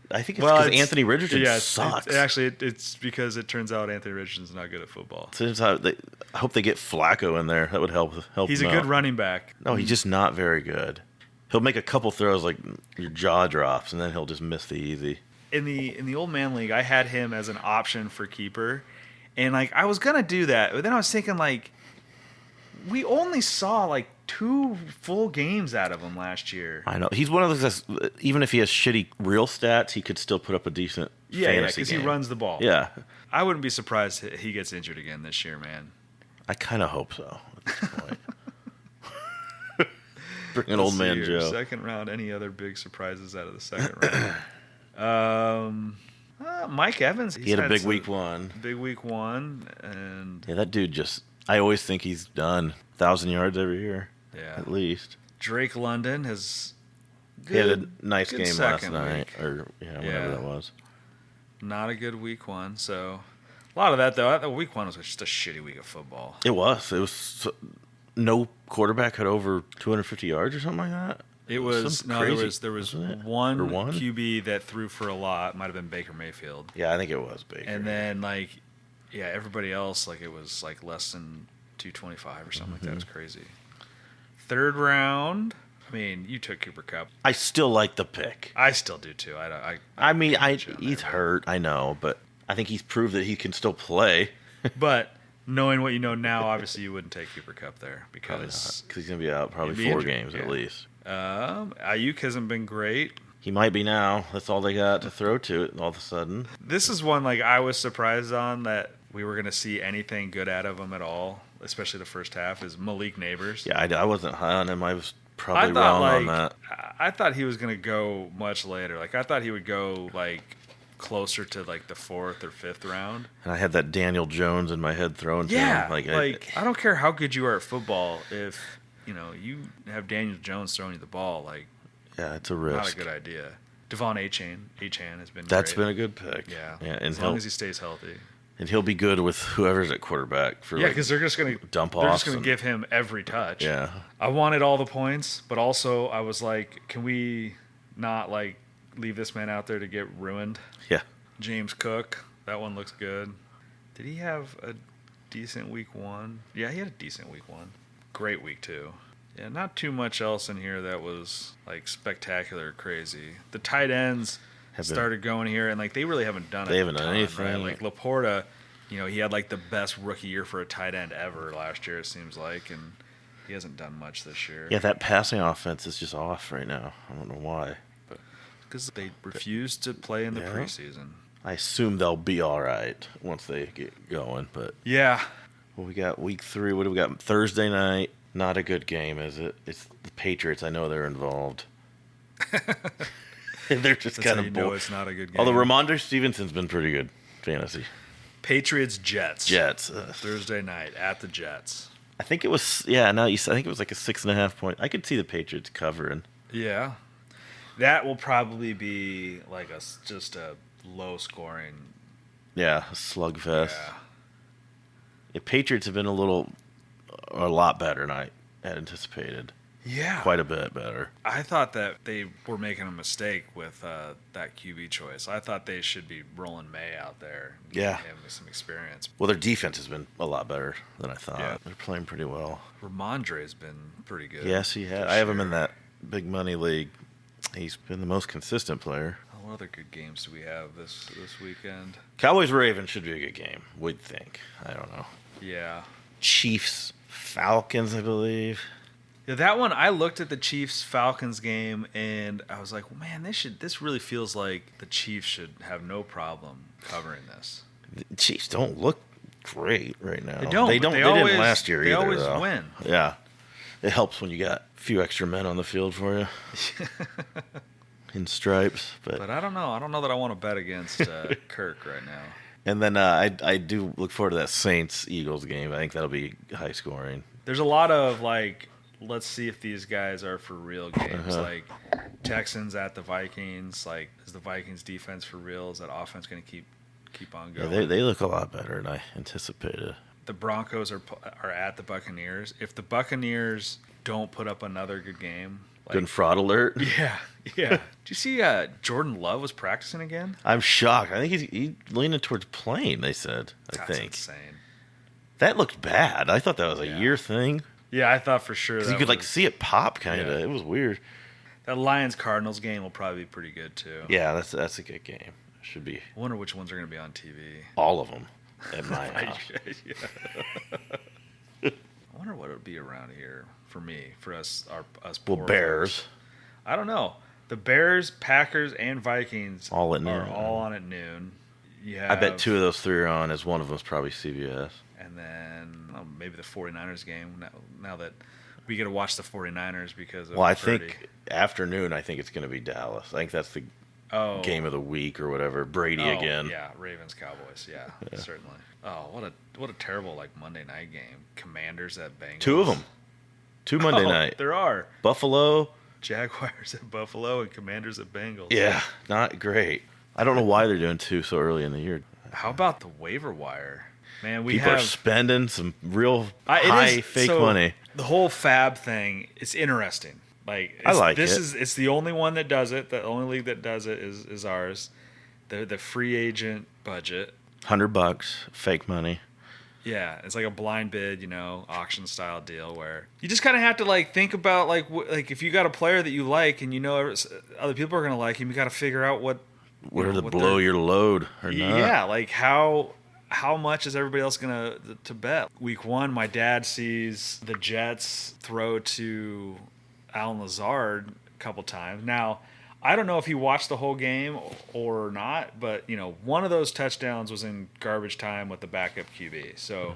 I think it's because Anthony Richardson sucks. It's because it turns out Anthony Richardson's not good at football. I hope they get Flacco in there. That would help. He's a good running back. No, he's just not very good. He'll make a couple throws like your jaw drops, and then he'll just miss the easy. In the old man league, I had him as an option for keeper, and like I was gonna do that, but then I was thinking like we only saw like 2 full games out of him last year. I know he's one of those. Even if he has shitty real stats, he could still put up a decent fantasy because game. He runs the ball. Yeah, I wouldn't be surprised he gets injured again this year, man. I kind of hope so. At this point. Bring an old man Joe. Second round. Any other big surprises out of the second round? Mike Evans. He had a big week 1. Big week 1, and that dude just. I always think he's done 1,000 yards every year. Yeah, at least. Drake London has He had a nice good game last second night, week. or whatever that was. Not a good week one. So a lot of that though. Week one was just a shitty week of football. It was no quarterback had over 250 yards or something like that. It was Something crazy, there was wasn't it? one Or one? QB that threw for a lot. Might have been Baker Mayfield. Yeah, I think it was Baker. And then everybody else it was less than 225 or something like that. It was crazy. Third round. I mean, you took Cooper Kupp. I still like the pick. I still do too. He's hurt, I know, but I think he's proved that he can still play. But knowing what you know now, obviously you wouldn't take Cooper Kupp there because He's going to be out probably He'd be 4 injured, games at yeah. least. Ayuk hasn't been great. He might be now. That's all they got to throw to it all of a sudden. This is one I was surprised on that we were going to see anything good out of him at all, especially the first half, is Malik Neighbors. Yeah, I wasn't high on him. I was probably thought, wrong on that. I thought he was going to go much later. I thought he would go closer to the 4th or 5th round. And I had that Daniel Jones in my head throwing to him. I don't care how good you are at football if you have Daniel Jones throwing you the ball. Yeah, it's a risk. Not a good idea. Devon Achane has been That's great. been a good pick. Yeah, and as long as he stays healthy. And he'll be good with whoever's at quarterback for because they're just going to dump They're just offs going to and- give him every touch. Yeah. I wanted all the points, but also I was like, can we not leave this man out there to get ruined? Yeah. James Cook, that one looks good. Did he have a decent week one? Yeah, he had a decent week one. Great week two. Yeah, not too much else in here that was spectacular, crazy. The tight ends started going here, and they really haven't done it. They haven't done anything. Right? Laporta, he had the best rookie year for a tight end ever last year. It seems like, and he hasn't done much this year. Yeah, that passing offense is just off right now. I don't know why. Because they refuse to play in the preseason. I assume they'll be all right once they get going. But yeah. Well, we got week 3. What do we got? Thursday night. Not a good game, is it? It's the Patriots. I know they're involved. They're just kind of bored. It's not a good game. Although Ramondre Stevenson's been pretty good fantasy. Patriots Jets. Thursday night at the Jets. I think it was. Yeah, now I think it was a 6.5 point. I could see the Patriots covering. Yeah, that will probably be just a low scoring. Yeah, a slugfest. Yeah. The Patriots have been a lot better than I had anticipated. Yeah. Quite a bit better. I thought that they were making a mistake with that QB choice. I thought they should be rolling May out there. And giving him some experience. Well, their defense has been a lot better than I thought. Yeah. They're playing pretty well. Ramondre's been pretty good. Yes, he has. I have him in that big money league. He's been the most consistent player. What other good games do we have this weekend? Cowboys-Ravens should be a good game, we'd think. I don't know. Yeah. Chiefs-Falcons, I believe. Yeah, that one, I looked at the Chiefs-Falcons game, and I was like, man, this really feels like the Chiefs should have no problem covering this. The Chiefs don't look great right now. They don't. They didn't last year they either, always though. win. Yeah. It helps when you got a few extra men on the field for you. In stripes. But I don't know. I don't know that I want to bet against Kirk right now. And then I do look forward to that Saints-Eagles game. I think that'll be high scoring. There's a lot of let's see if these guys are for real games. Texans at the Vikings. Is the Vikings defense for real? Is that offense going to keep on going? Yeah, they look a lot better than I anticipated. The Broncos are at the Buccaneers. If the Buccaneers don't put up another good game, good fraud alert. Yeah. Did you see Jordan Love was practicing again? I'm shocked. I think he's leaning towards playing. They said. That's insane. That looked bad. I thought that was a year thing. Yeah, I thought for sure. Because you could see it pop, kind of. Yeah. It was weird. That Lions-Cardinals game will probably be pretty good too. Yeah, that's a good game. Should be. I wonder which ones are going to be on TV. All of them at my house. I wonder what it would be around here for me, for us poor Bears. folks. I don't know. The Bears, Packers, and Vikings all at noon. are all on at noon. I bet 2 of those 3 are on, as one of them's probably CBS. And then maybe the 49ers game, now that we get to watch the 49ers because of I think afternoon, I think it's going to be Dallas. I think that's the game of the week or whatever. Brady again. Yeah, Ravens, Cowboys. Yeah, certainly. Oh, what a terrible Monday night game. Commanders at Bengals. 2 of them. 2 Monday night. There are. Buffalo, Jaguars at Buffalo and Commanders at Bengals. Yeah, not great. I don't know why they're doing 2 so early in the year. How about the waiver wire? Man, People are spending some real high fake money. The whole fab thing is interesting. Like I like this it. It's the only one that does it. The only league that does it is ours. The free agent budget. $100, fake money. Yeah, it's like a blind bid, auction style deal where you just kind of have to like think about like if you got a player that you like and other people are gonna like him, you got to figure out what to blow your load or not. Yeah, like how much is everybody else gonna to bet? Week 1, my dad sees the Jets throw to Alan Lazard a couple times. Now, I don't know if he watched the whole game or not, but one of those touchdowns was in garbage time with the backup QB. So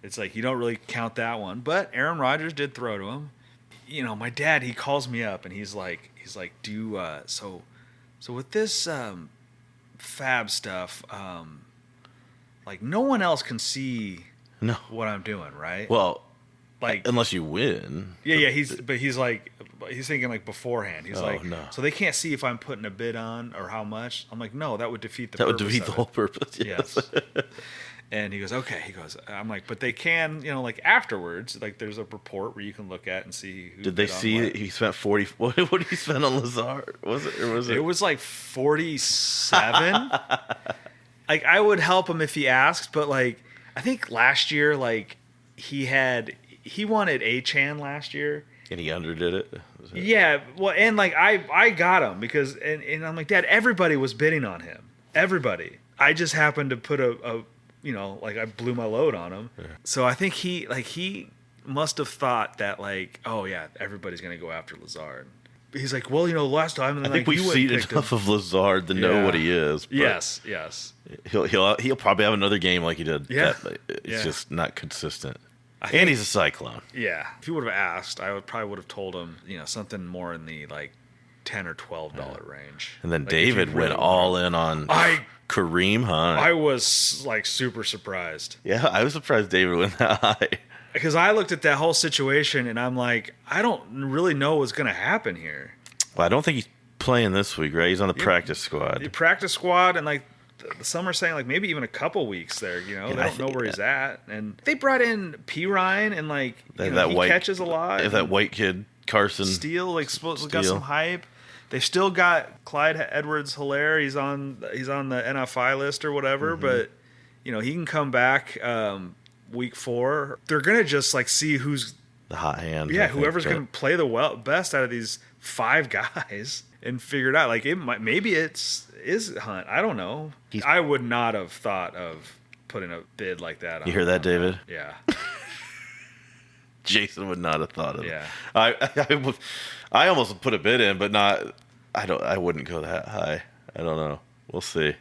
it's like you don't really count that one. But Aaron Rodgers did throw to him. My dad, he calls me up and he's like, so with this fab stuff, like no one else can see what I'm doing, right? Well, like unless you win. Yeah. He's thinking like beforehand. He's no. So they can't see if I'm putting a bid on or how much. I'm like, no, that would defeat the. That would purpose defeat of the it. whole purpose. Yes. And he goes, okay. I'm like, but they can, like afterwards, like there's a report where you can look at and see. Who Did they see that he spent 40? What did he spend on Lazard? Was it? It was like 47. Like I would help him if he asked, but like I think last year, like he wanted A-Chan last year. And he underdid it? Yeah, well, and like I got him because, and I'm like, Dad, everybody was bidding on him. Everybody. I just happened to put like I blew my load on him. Yeah. So I think he must have thought that like, oh yeah, everybody's gonna go after Lazard. He's like, well, last time. And I think we've seen enough of Lazard to know what he is. Yes. He'll probably have another game like he did. Yeah. It's just not consistent. And he's a cyclone. Yeah. If he would have asked, I would have told him, something more in the like $10 or $12 range. And then like David went all in on Kareem Hunt. I was like super surprised. Yeah, I was surprised David went that high. Because I looked at that whole situation and I'm like, I don't really know what's going to happen here. Well, I don't think he's playing this week, right? He's on the practice squad. The practice squad, and like some are saying like maybe even a couple weeks there. They don't know where he's at. And they brought in P. Ryan and like he catches a lot. That white kid Carson Steele got some hype. They still got Clyde Edwards-Helaire. He's on the NFI list or whatever, but he can come back. Week 4, they're gonna just like see who's the hot hand. Yeah, whoever's gonna play the best out of these 5 guys and figure it out. Like maybe is Hunt. I don't know. I would not have thought of putting a bid like that on. You hear that, David? Yeah. Jason would not have thought of it. Yeah. I almost put a bid in, but not. I wouldn't go that high. I don't know. We'll see.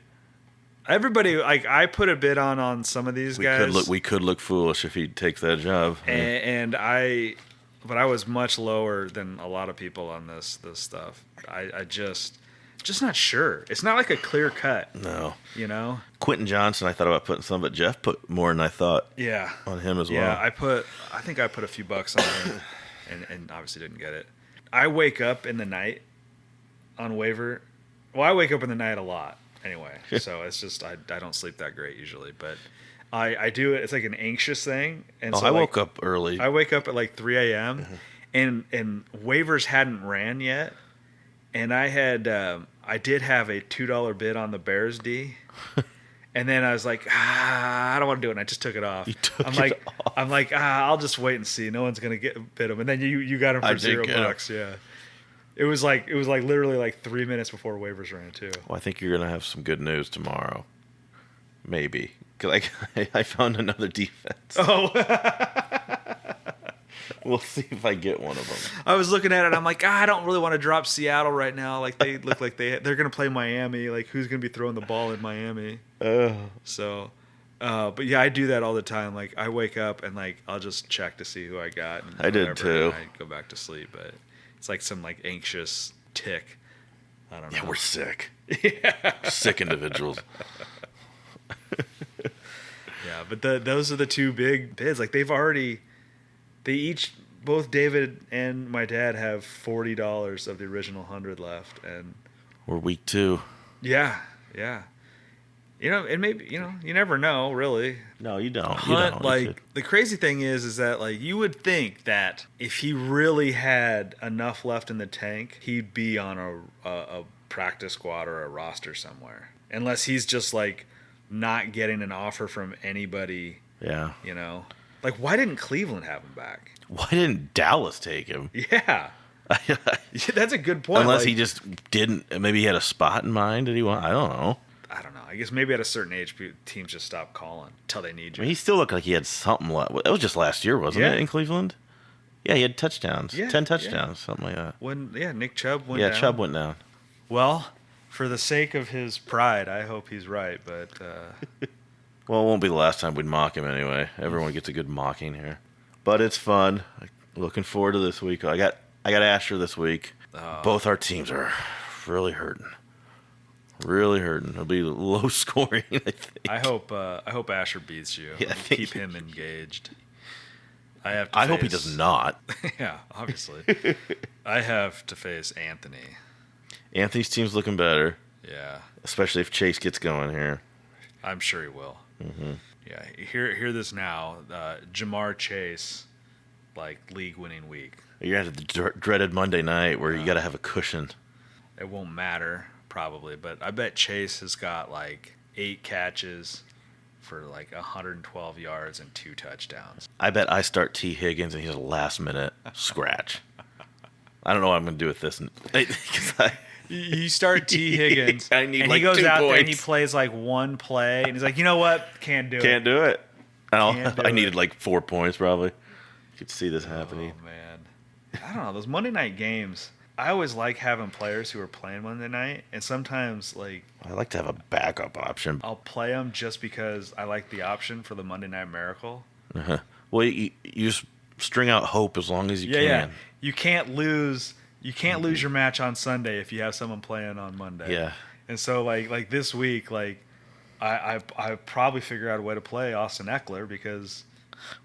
Everybody, like I put a bid on some of these guys. We could look foolish if he takes that job. But I was much lower than a lot of people on this stuff. I just not sure. It's not like a clear cut. No. Quentin Johnson, I thought about putting some, but Jeff put more than I thought. Yeah. On him as well. Yeah, I think I put a few bucks on him, and obviously didn't get it. I wake up in the night on waiver. Well, I wake up in the night a lot. Anyway, so it's just I don't sleep that great usually, but I do it. It's like an anxious thing, and so I woke up early. I wake up at like 3 a.m. And waivers hadn't ran yet, and I did have a $2 bid on the Bears D, and then I was like, I don't want to do it, and I just took it off. I'm like, I'll just wait and see. No one's gonna bid him, and then you got him for $0. Yeah. It was like literally like 3 minutes before waivers ran too. Well, I think you're gonna have some good news tomorrow, maybe, because I found another defense. Oh, we'll see if I get one of them. I was looking at it. I'm like, I don't really want to drop Seattle right now. Like they look like they're gonna play Miami. Like who's gonna be throwing the ball in Miami? So, but yeah, I do that all the time. Like I wake up and like I'll just check to see who I got. And I did too. And I go back to sleep, but. It's like some like anxious tick. I don't know. Yeah, we're sick. Yeah. Sick individuals. Yeah, but those are the 2 big bids. Like they each both David and my dad have $40 of the original 100 left, and We're week 2. yeah. And maybe you never know, really. No, you don't. Hunt, You don't. like the crazy thing is that like you would think that if he really had enough left in the tank, he'd be on a practice squad or a roster somewhere, unless he's just like not getting an offer from anybody. Yeah. Like why didn't Cleveland have him back? Why didn't Dallas take him? Yeah. That's a good point. Unless like, he just didn't. Maybe he had a spot in mind. Did he want? I don't know. I don't know. I guess maybe at a certain age, teams just stop calling until they need I you. mean, he still looked like he had something left. That was just last year, wasn't Yeah. it, in Cleveland? Yeah, he had touchdowns. Yeah, 10 touchdowns, something like that. Nick Chubb went down. Yeah, Chubb went down. Well, for the sake of his pride, I hope he's right. But Well, it won't be the last time we'd mock him anyway. Everyone gets a good mocking here. But it's fun. Looking forward to this week. I got Asher this week. Both our teams are really hurting. Really hurting. It'll be low scoring, I think. I hope Asher beats you. Yeah, I think Keep him engaged. I hope he does not. Yeah, obviously. I have to face Anthony. Anthony's team's looking better, Yeah, especially if Chase gets going here. I'm sure he will. Mm-hmm. Yeah, hear this now. Jamar Chase, like league-winning week. You're going to have the dreaded Monday night where you got to have a cushion. It won't matter probably, but I bet Chase has got like 8 catches for like 112 yards and 2 touchdowns. I bet I start T. Higgins and he's a last-minute scratch. I don't know what I'm going to do with this. You start T. Higgins, I need and like he goes 2 out there and he points. plays like one play, and he's like, you know what? Can't do it. Can't do it. Can't do I needed it. like 4 points probably. You could see this happening. Oh, man. I don't know. Those Monday night games, I always like having players who are playing Monday night, and sometimes like I like to have a backup option. I'll play them just because I like the option for the Monday Night Miracle. Uh-huh. Well, you just string out hope as long as you can. Yeah. You can't lose. You can't lose your match on Sunday if you have someone playing on Monday. Yeah. And so like this week, like I probably figure out a way to play Austin Eckler because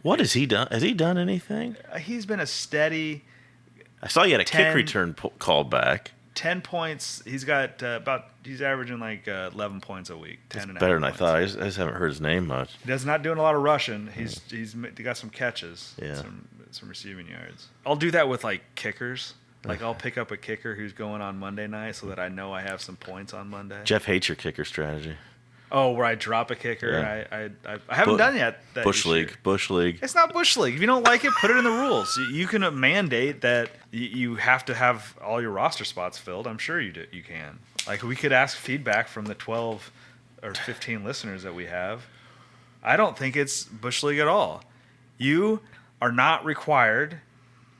What has he done? Has he done anything? he's been a steady I saw you had a 10 kick return called back. 10 points. He's got he's averaging like 11 points a week. 10 and Better than I points. thought. I just haven't heard his name much. He's not doing a lot of rushing. He's got some catches. Yeah. Some receiving yards. I'll do that with like kickers. Like I'll pick up a kicker who's going on Monday night so that I know I have some points on Monday. Jeff hates your kicker strategy. Oh, where I drop a kicker. Yeah. I haven't done yet. Bush League. It's not Bush League. If you don't like it, put it in the rules. You can mandate that you have to have all your roster spots filled. I'm sure you can. Like we could ask feedback from the 12 or 15 listeners that we have. I don't think it's Bush League at all. You are not required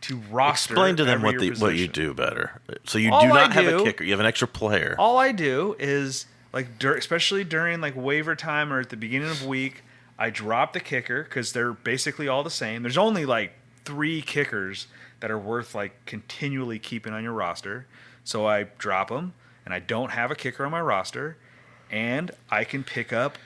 to roster. Explain to them every what you position. do better. So you All do not I have do- a kicker. You have an extra player. All I do is like especially during like waiver time or at the beginning of week, I drop the kicker because they're basically all the same. There's only like 3 kickers that are worth like continually keeping on your roster. So I drop them, and I don't have a kicker on my roster, and I can pick up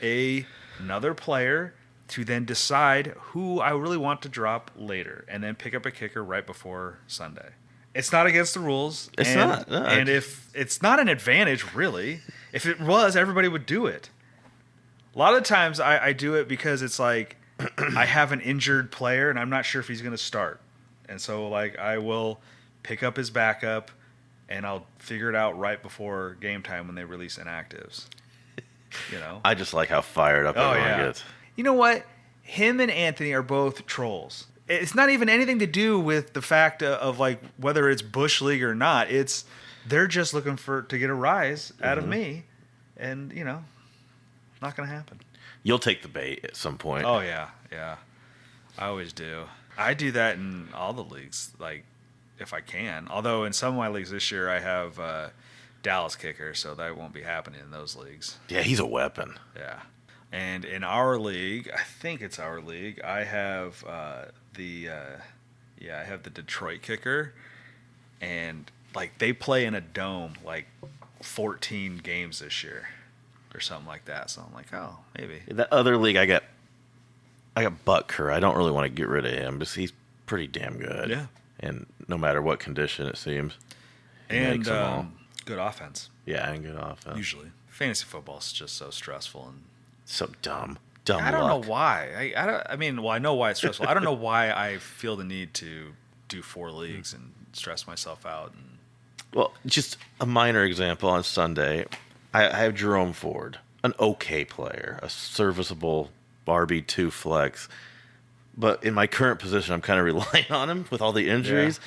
another player to then decide who I really want to drop later, and then pick up a kicker right before Sunday. It's not against the rules. It's not. No, And if it's not an advantage, really, if it was, everybody would do it. A lot of the times I do it because it's like I have an injured player and I'm not sure if he's going to start. And so like I will pick up his backup and I'll figure it out right before game time when they release inactives. You know? I just like how fired up everyone gets. You know what? Him and Anthony are both trolls. It's not even anything to do with the fact of like whether it's Bush League or not. It's they're just looking to get a rise out of me, and you know, not gonna happen. You'll take the bait at some point. Oh yeah, I always do. I do that in all the leagues, like if I can. Although in some of my leagues this year I have Dallas kicker, so that won't be happening in those leagues. Yeah, he's a weapon. Yeah. And in our league, I think it's our league, I have I have the Detroit kicker, and like they play in a dome like 14 games this year or something like that. So I'm like, oh, maybe. That other league, I got Butker. I don't really want to get rid of him because he's pretty damn good. Yeah. And no matter what condition it seems. He And makes them all. good offense, Yeah, and good offense. usually. Fantasy football is just so stressful. And So dumb. Dumb I don't luck. know why. I mean, I know why it's stressful. I don't know why I feel the need to do 4 leagues and stress myself out. And Well, just a minor example on Sunday. I have Jerome Ford, an okay player, a serviceable RB2 flex. But in my current position, I'm kind of relying on him with all the injuries.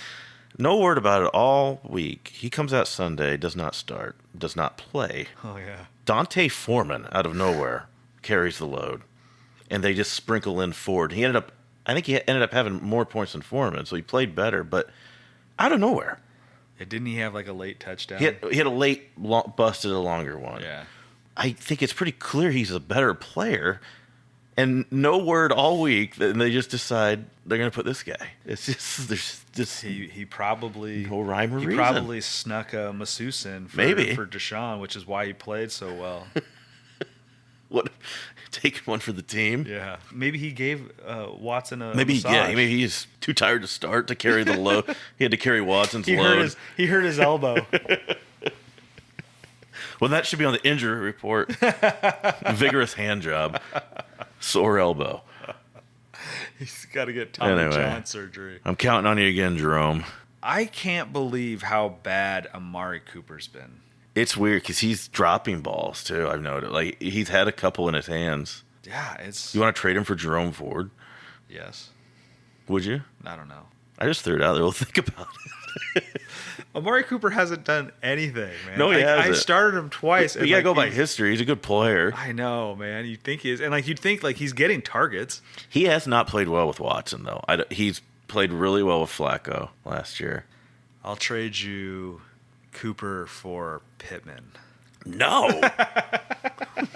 No word about it all week. He comes out Sunday, does not start, does not play. oh yeah, Dante Foreman, out of nowhere, carries the load. And they just sprinkle in Ford. I think he ended up having more points than Foreman, so he played better, but out of nowhere. didn't he have like a late touchdown? He had a late, busted a longer one. Yeah. I think it's pretty clear he's a better player. And no word all week, and they just decide they're going to put this guy. It's just, there's just He probably no rhyme or he reason. probably snuck a masseuse in for, Maybe. for Deshaun, which is why he played so well. What, taking one for the team? Yeah, maybe he gave Watson a Maybe, massage. yeah, maybe he's too tired to start to carry the load. He had to carry Watson's load. He hurt his elbow. Well, that should be on the injury report. Vigorous hand job. Sore elbow. He's got to get Tommy Anyway. John surgery. I'm counting on you again, Jerome. I can't believe how bad Amari Cooper's been. It's weird because he's dropping balls, too, I've noticed. Like, he's had a couple in his hands. Yeah, it's You want to trade him for Jerome Ford? yes. Would you? I don't know. I just threw it out there. We'll think about it. Amari Cooper hasn't done anything, man. No, he I hasn't. started him twice. But and, you gotta like, go by history. He's a good player. I know, man. You'd think he is, and like you'd think like he's getting targets. He has not played well with Watson, though. He's played really well with Flacco last year. I'll trade you Cooper for Pittman. No.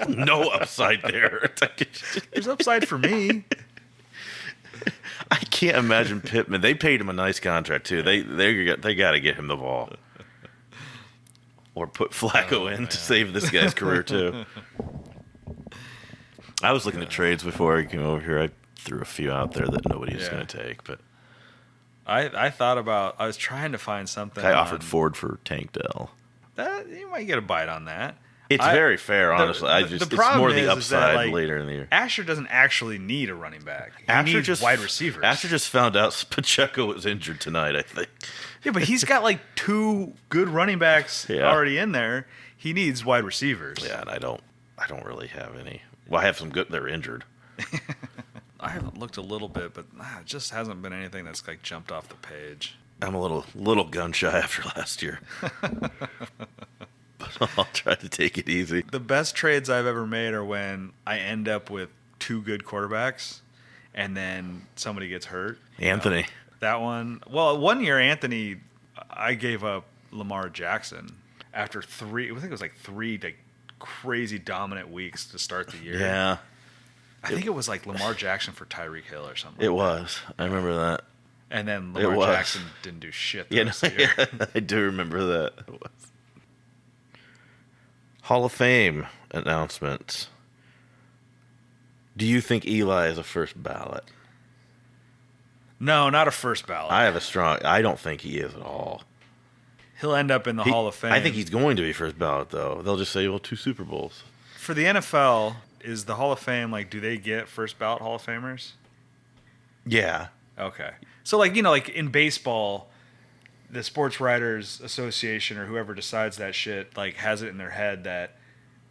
No upside there. There's upside for me. I can't imagine Pittman. They paid him a nice contract, too. They got to get him the ball. Or put Flacco in to save this guy's career, too. I was looking at trades before I came over here. I threw a few out there that nobody was going to take, but I thought about. I was trying to find something. I offered Ford for Tank Dell. that. You might get a bite on that. It's very fair, honestly. It's problem more the is that, upside like, later in the year. Asher doesn't actually need a running back. He needs wide receivers. Asher just found out Pacheco was injured tonight, I think. Yeah, but he's got like 2 good running backs Yeah. already in there. He needs wide receivers. Yeah, and I don't really have any. Well, I have some good. They're injured. I haven't looked a little bit, but it just hasn't been anything that's like jumped off the page. I'm a little gun shy after last year. But I'll try to take it easy. The best trades I've ever made are when I end up with 2 good quarterbacks and then somebody gets hurt. Anthony. That one. Well, one year, Anthony, I gave up Lamar Jackson after 3. I think it was like 3 like crazy dominant weeks to start the year. Yeah, I think it was like Lamar Jackson for Tyreek Hill or something. it was. I remember that. And then It Lamar was. Jackson didn't do shit the Yeah, rest of the year. I do remember that. It was. Hall of Fame announcements. Do you think Eli is a first ballot? No, not a first ballot. I don't think he is at all. He'll end up in the Hall of Fame. I think he's going to be first ballot, though. They'll just say, well, 2 Super Bowls. For the NFL, is the Hall of Fame, like, do they get first ballot Hall of Famers? Yeah. Okay. So, like, like in baseball, the Sports Writers Association or whoever decides that shit, like, has it in their head that,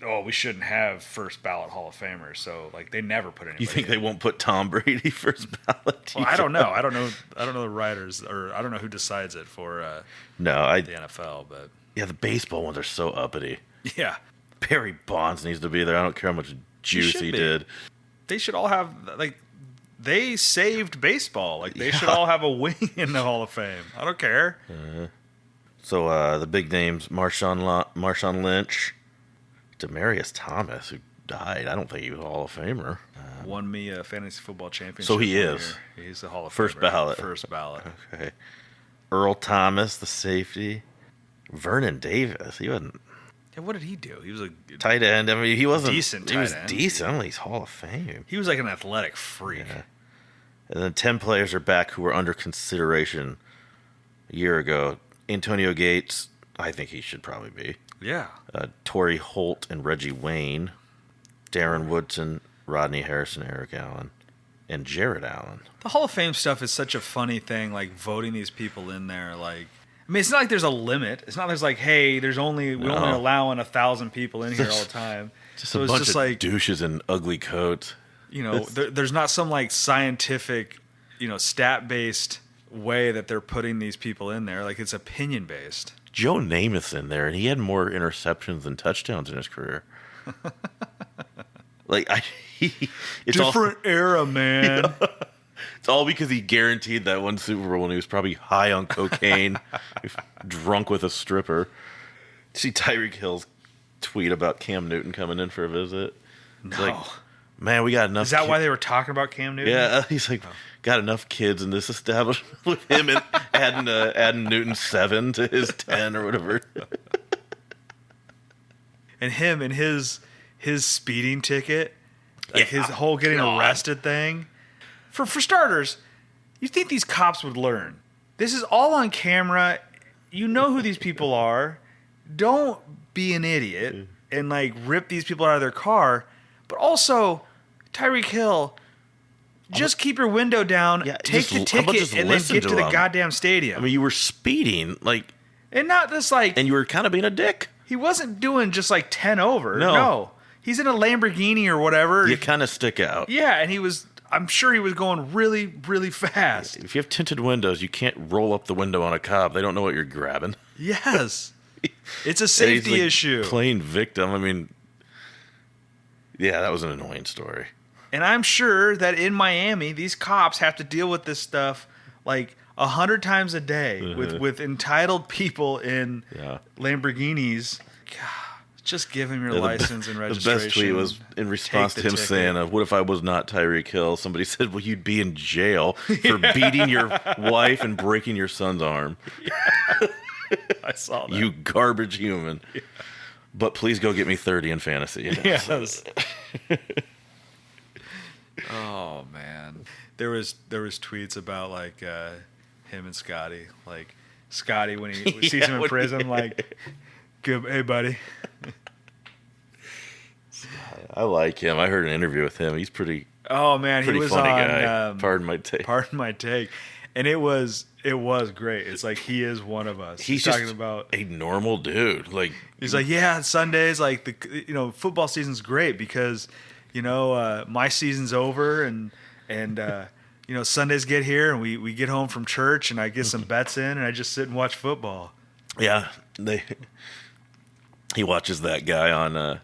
oh, we shouldn't have first ballot Hall of Famers. So, like, they never put anybody You think in. they won't put Tom Brady first ballot? Well, I don't know. I don't know the writers, or I don't know who decides it for No, the NFL, but yeah, the baseball ones are so uppity. yeah. Barry Bonds needs to be there. I don't care how much juice should he be. did. They should all have, like, they saved baseball. Like, they should Yeah. all have a wing in the Hall of Fame. I don't care. So the big names: Marshawn Lynch, Demaryius Thomas, who died. I don't think he was a Hall of Famer. Won me a fantasy football championship. So he one is. year. He's the Hall of First Famer. ballot. First ballot. Okay. Earl Thomas, the safety. Vernon Davis. He wasn't Yeah, what did he do? He was a tight end. I mean, he wasn't Decent He was tight end. decent. I don't think he's Hall of Fame. He was like an athletic freak. Yeah. And then 10 players are back who were under consideration a year ago. Antonio Gates, I think he should probably be. Yeah. Torrey Holt and Reggie Wayne. Darren Woodson, Rodney Harrison, Eric Allen, and Jared Allen. The Hall of Fame stuff is such a funny thing, like voting these people in there. Like, I mean, it's not like there's a limit. It's not there's like, hey, we're only allowing 1,000 people in here all the time. Just so a it's bunch just of like douches in ugly coats. You know, there's not some like scientific, stat-based way that they're putting these people in there. Like it's opinion-based. Joe Namath's in there, and he had more interceptions than touchdowns in his career. It's different era, man. It's all because he guaranteed that one Super Bowl when he was probably high on cocaine, drunk with a stripper. See Tyreek Hill's tweet about Cam Newton coming in for a visit. It's like, man, we got enough. Is that why they were talking about Cam Newton? Yeah, he's like, got enough kids in this establishment with him and adding Newton's 7 to his 10 or whatever. And him and his speeding ticket, like his whole getting arrested thing. For starters, you think these cops would learn? This is all on camera. You know who these people are. Don't be an idiot and like rip these people out of their car. But also, Tyreek Hill, just keep your window down, take the ticket, and then get to the goddamn stadium. I mean, you were speeding, and not just like, and you were kind of being a dick. He wasn't doing just like 10 over. No. He's in a Lamborghini or whatever. You kind of stick out. Yeah, and I'm sure he was going really, really fast. If you have tinted windows, you can't roll up the window on a cop. They don't know what you're grabbing. Yes. It's a safety issue. Playing victim. I mean, yeah, that was an annoying story. And I'm sure that in Miami, these cops have to deal with this stuff like 100 times a day with entitled people in Lamborghinis. God, just give him your license and registration. The best tweet was in response to him saying, what if I was not Tyreek Hill? Somebody said, well, you'd be in jail for beating your wife and breaking your son's arm. I saw that. You garbage human. Yeah. But please go get me 30 in fantasy. Yes. Oh, man. There was tweets about like him and Scotty. Like Scotty when he sees him in prison, like, hey, buddy. I like him. I heard an interview with him. He's pretty. Oh man, he was funny on. Guy. Pardon my take. And it was great. It's like he is one of us. He's talking about a normal dude. Like he's like, yeah, Sundays, like football season's great because my season's over and Sundays get here and we get home from church and I get some bets in and I just sit and watch football. Yeah, he watches that guy on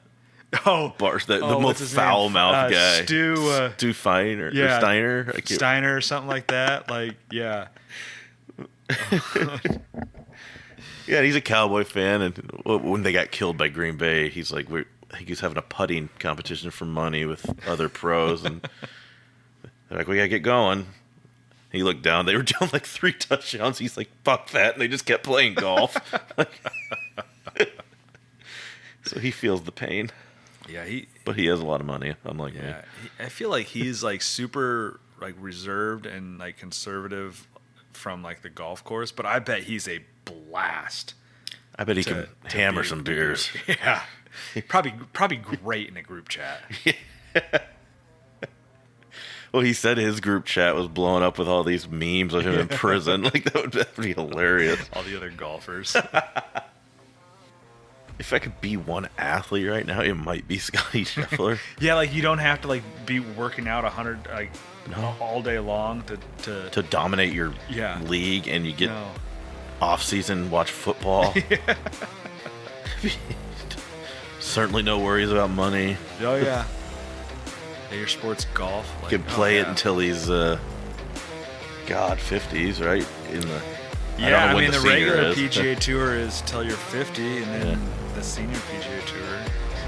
bars, the most foul mouthed guy, Stu Feiner, or Steiner, Steiner or something like that. Like, yeah. Yeah, he's a Cowboy fan, and when they got killed by Green Bay, he's like, I think he's having a putting competition for money with other pros, and they're like, we gotta get going. He looked down; they were down like 3 touchdowns. He's like, fuck that, and they just kept playing golf. So he feels the pain. Yeah, but he has a lot of money, unlike me. I feel like he's like super like reserved and like conservative from like the golf course, but I bet he's a blast. I bet he can hammer some beers. Yeah, probably great in a group chat. Yeah. Well, he said his group chat was blowing up with all these memes of him in prison. Like that would be hilarious. All the other golfers. If I could be one athlete right now, it might be Scotty Scheffler. Yeah, like you don't have to like be working out 100 all day long to dominate your league, and you get off season watch football. Certainly no worries about money. Oh yeah. Your sport's golf. Like, could play it until he's 50s, right? Yeah, I mean the regular PGA Tour is till you're 50, and then the senior PGA Tour.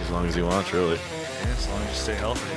As long as he wants, really. Yeah, as long as you stay healthy.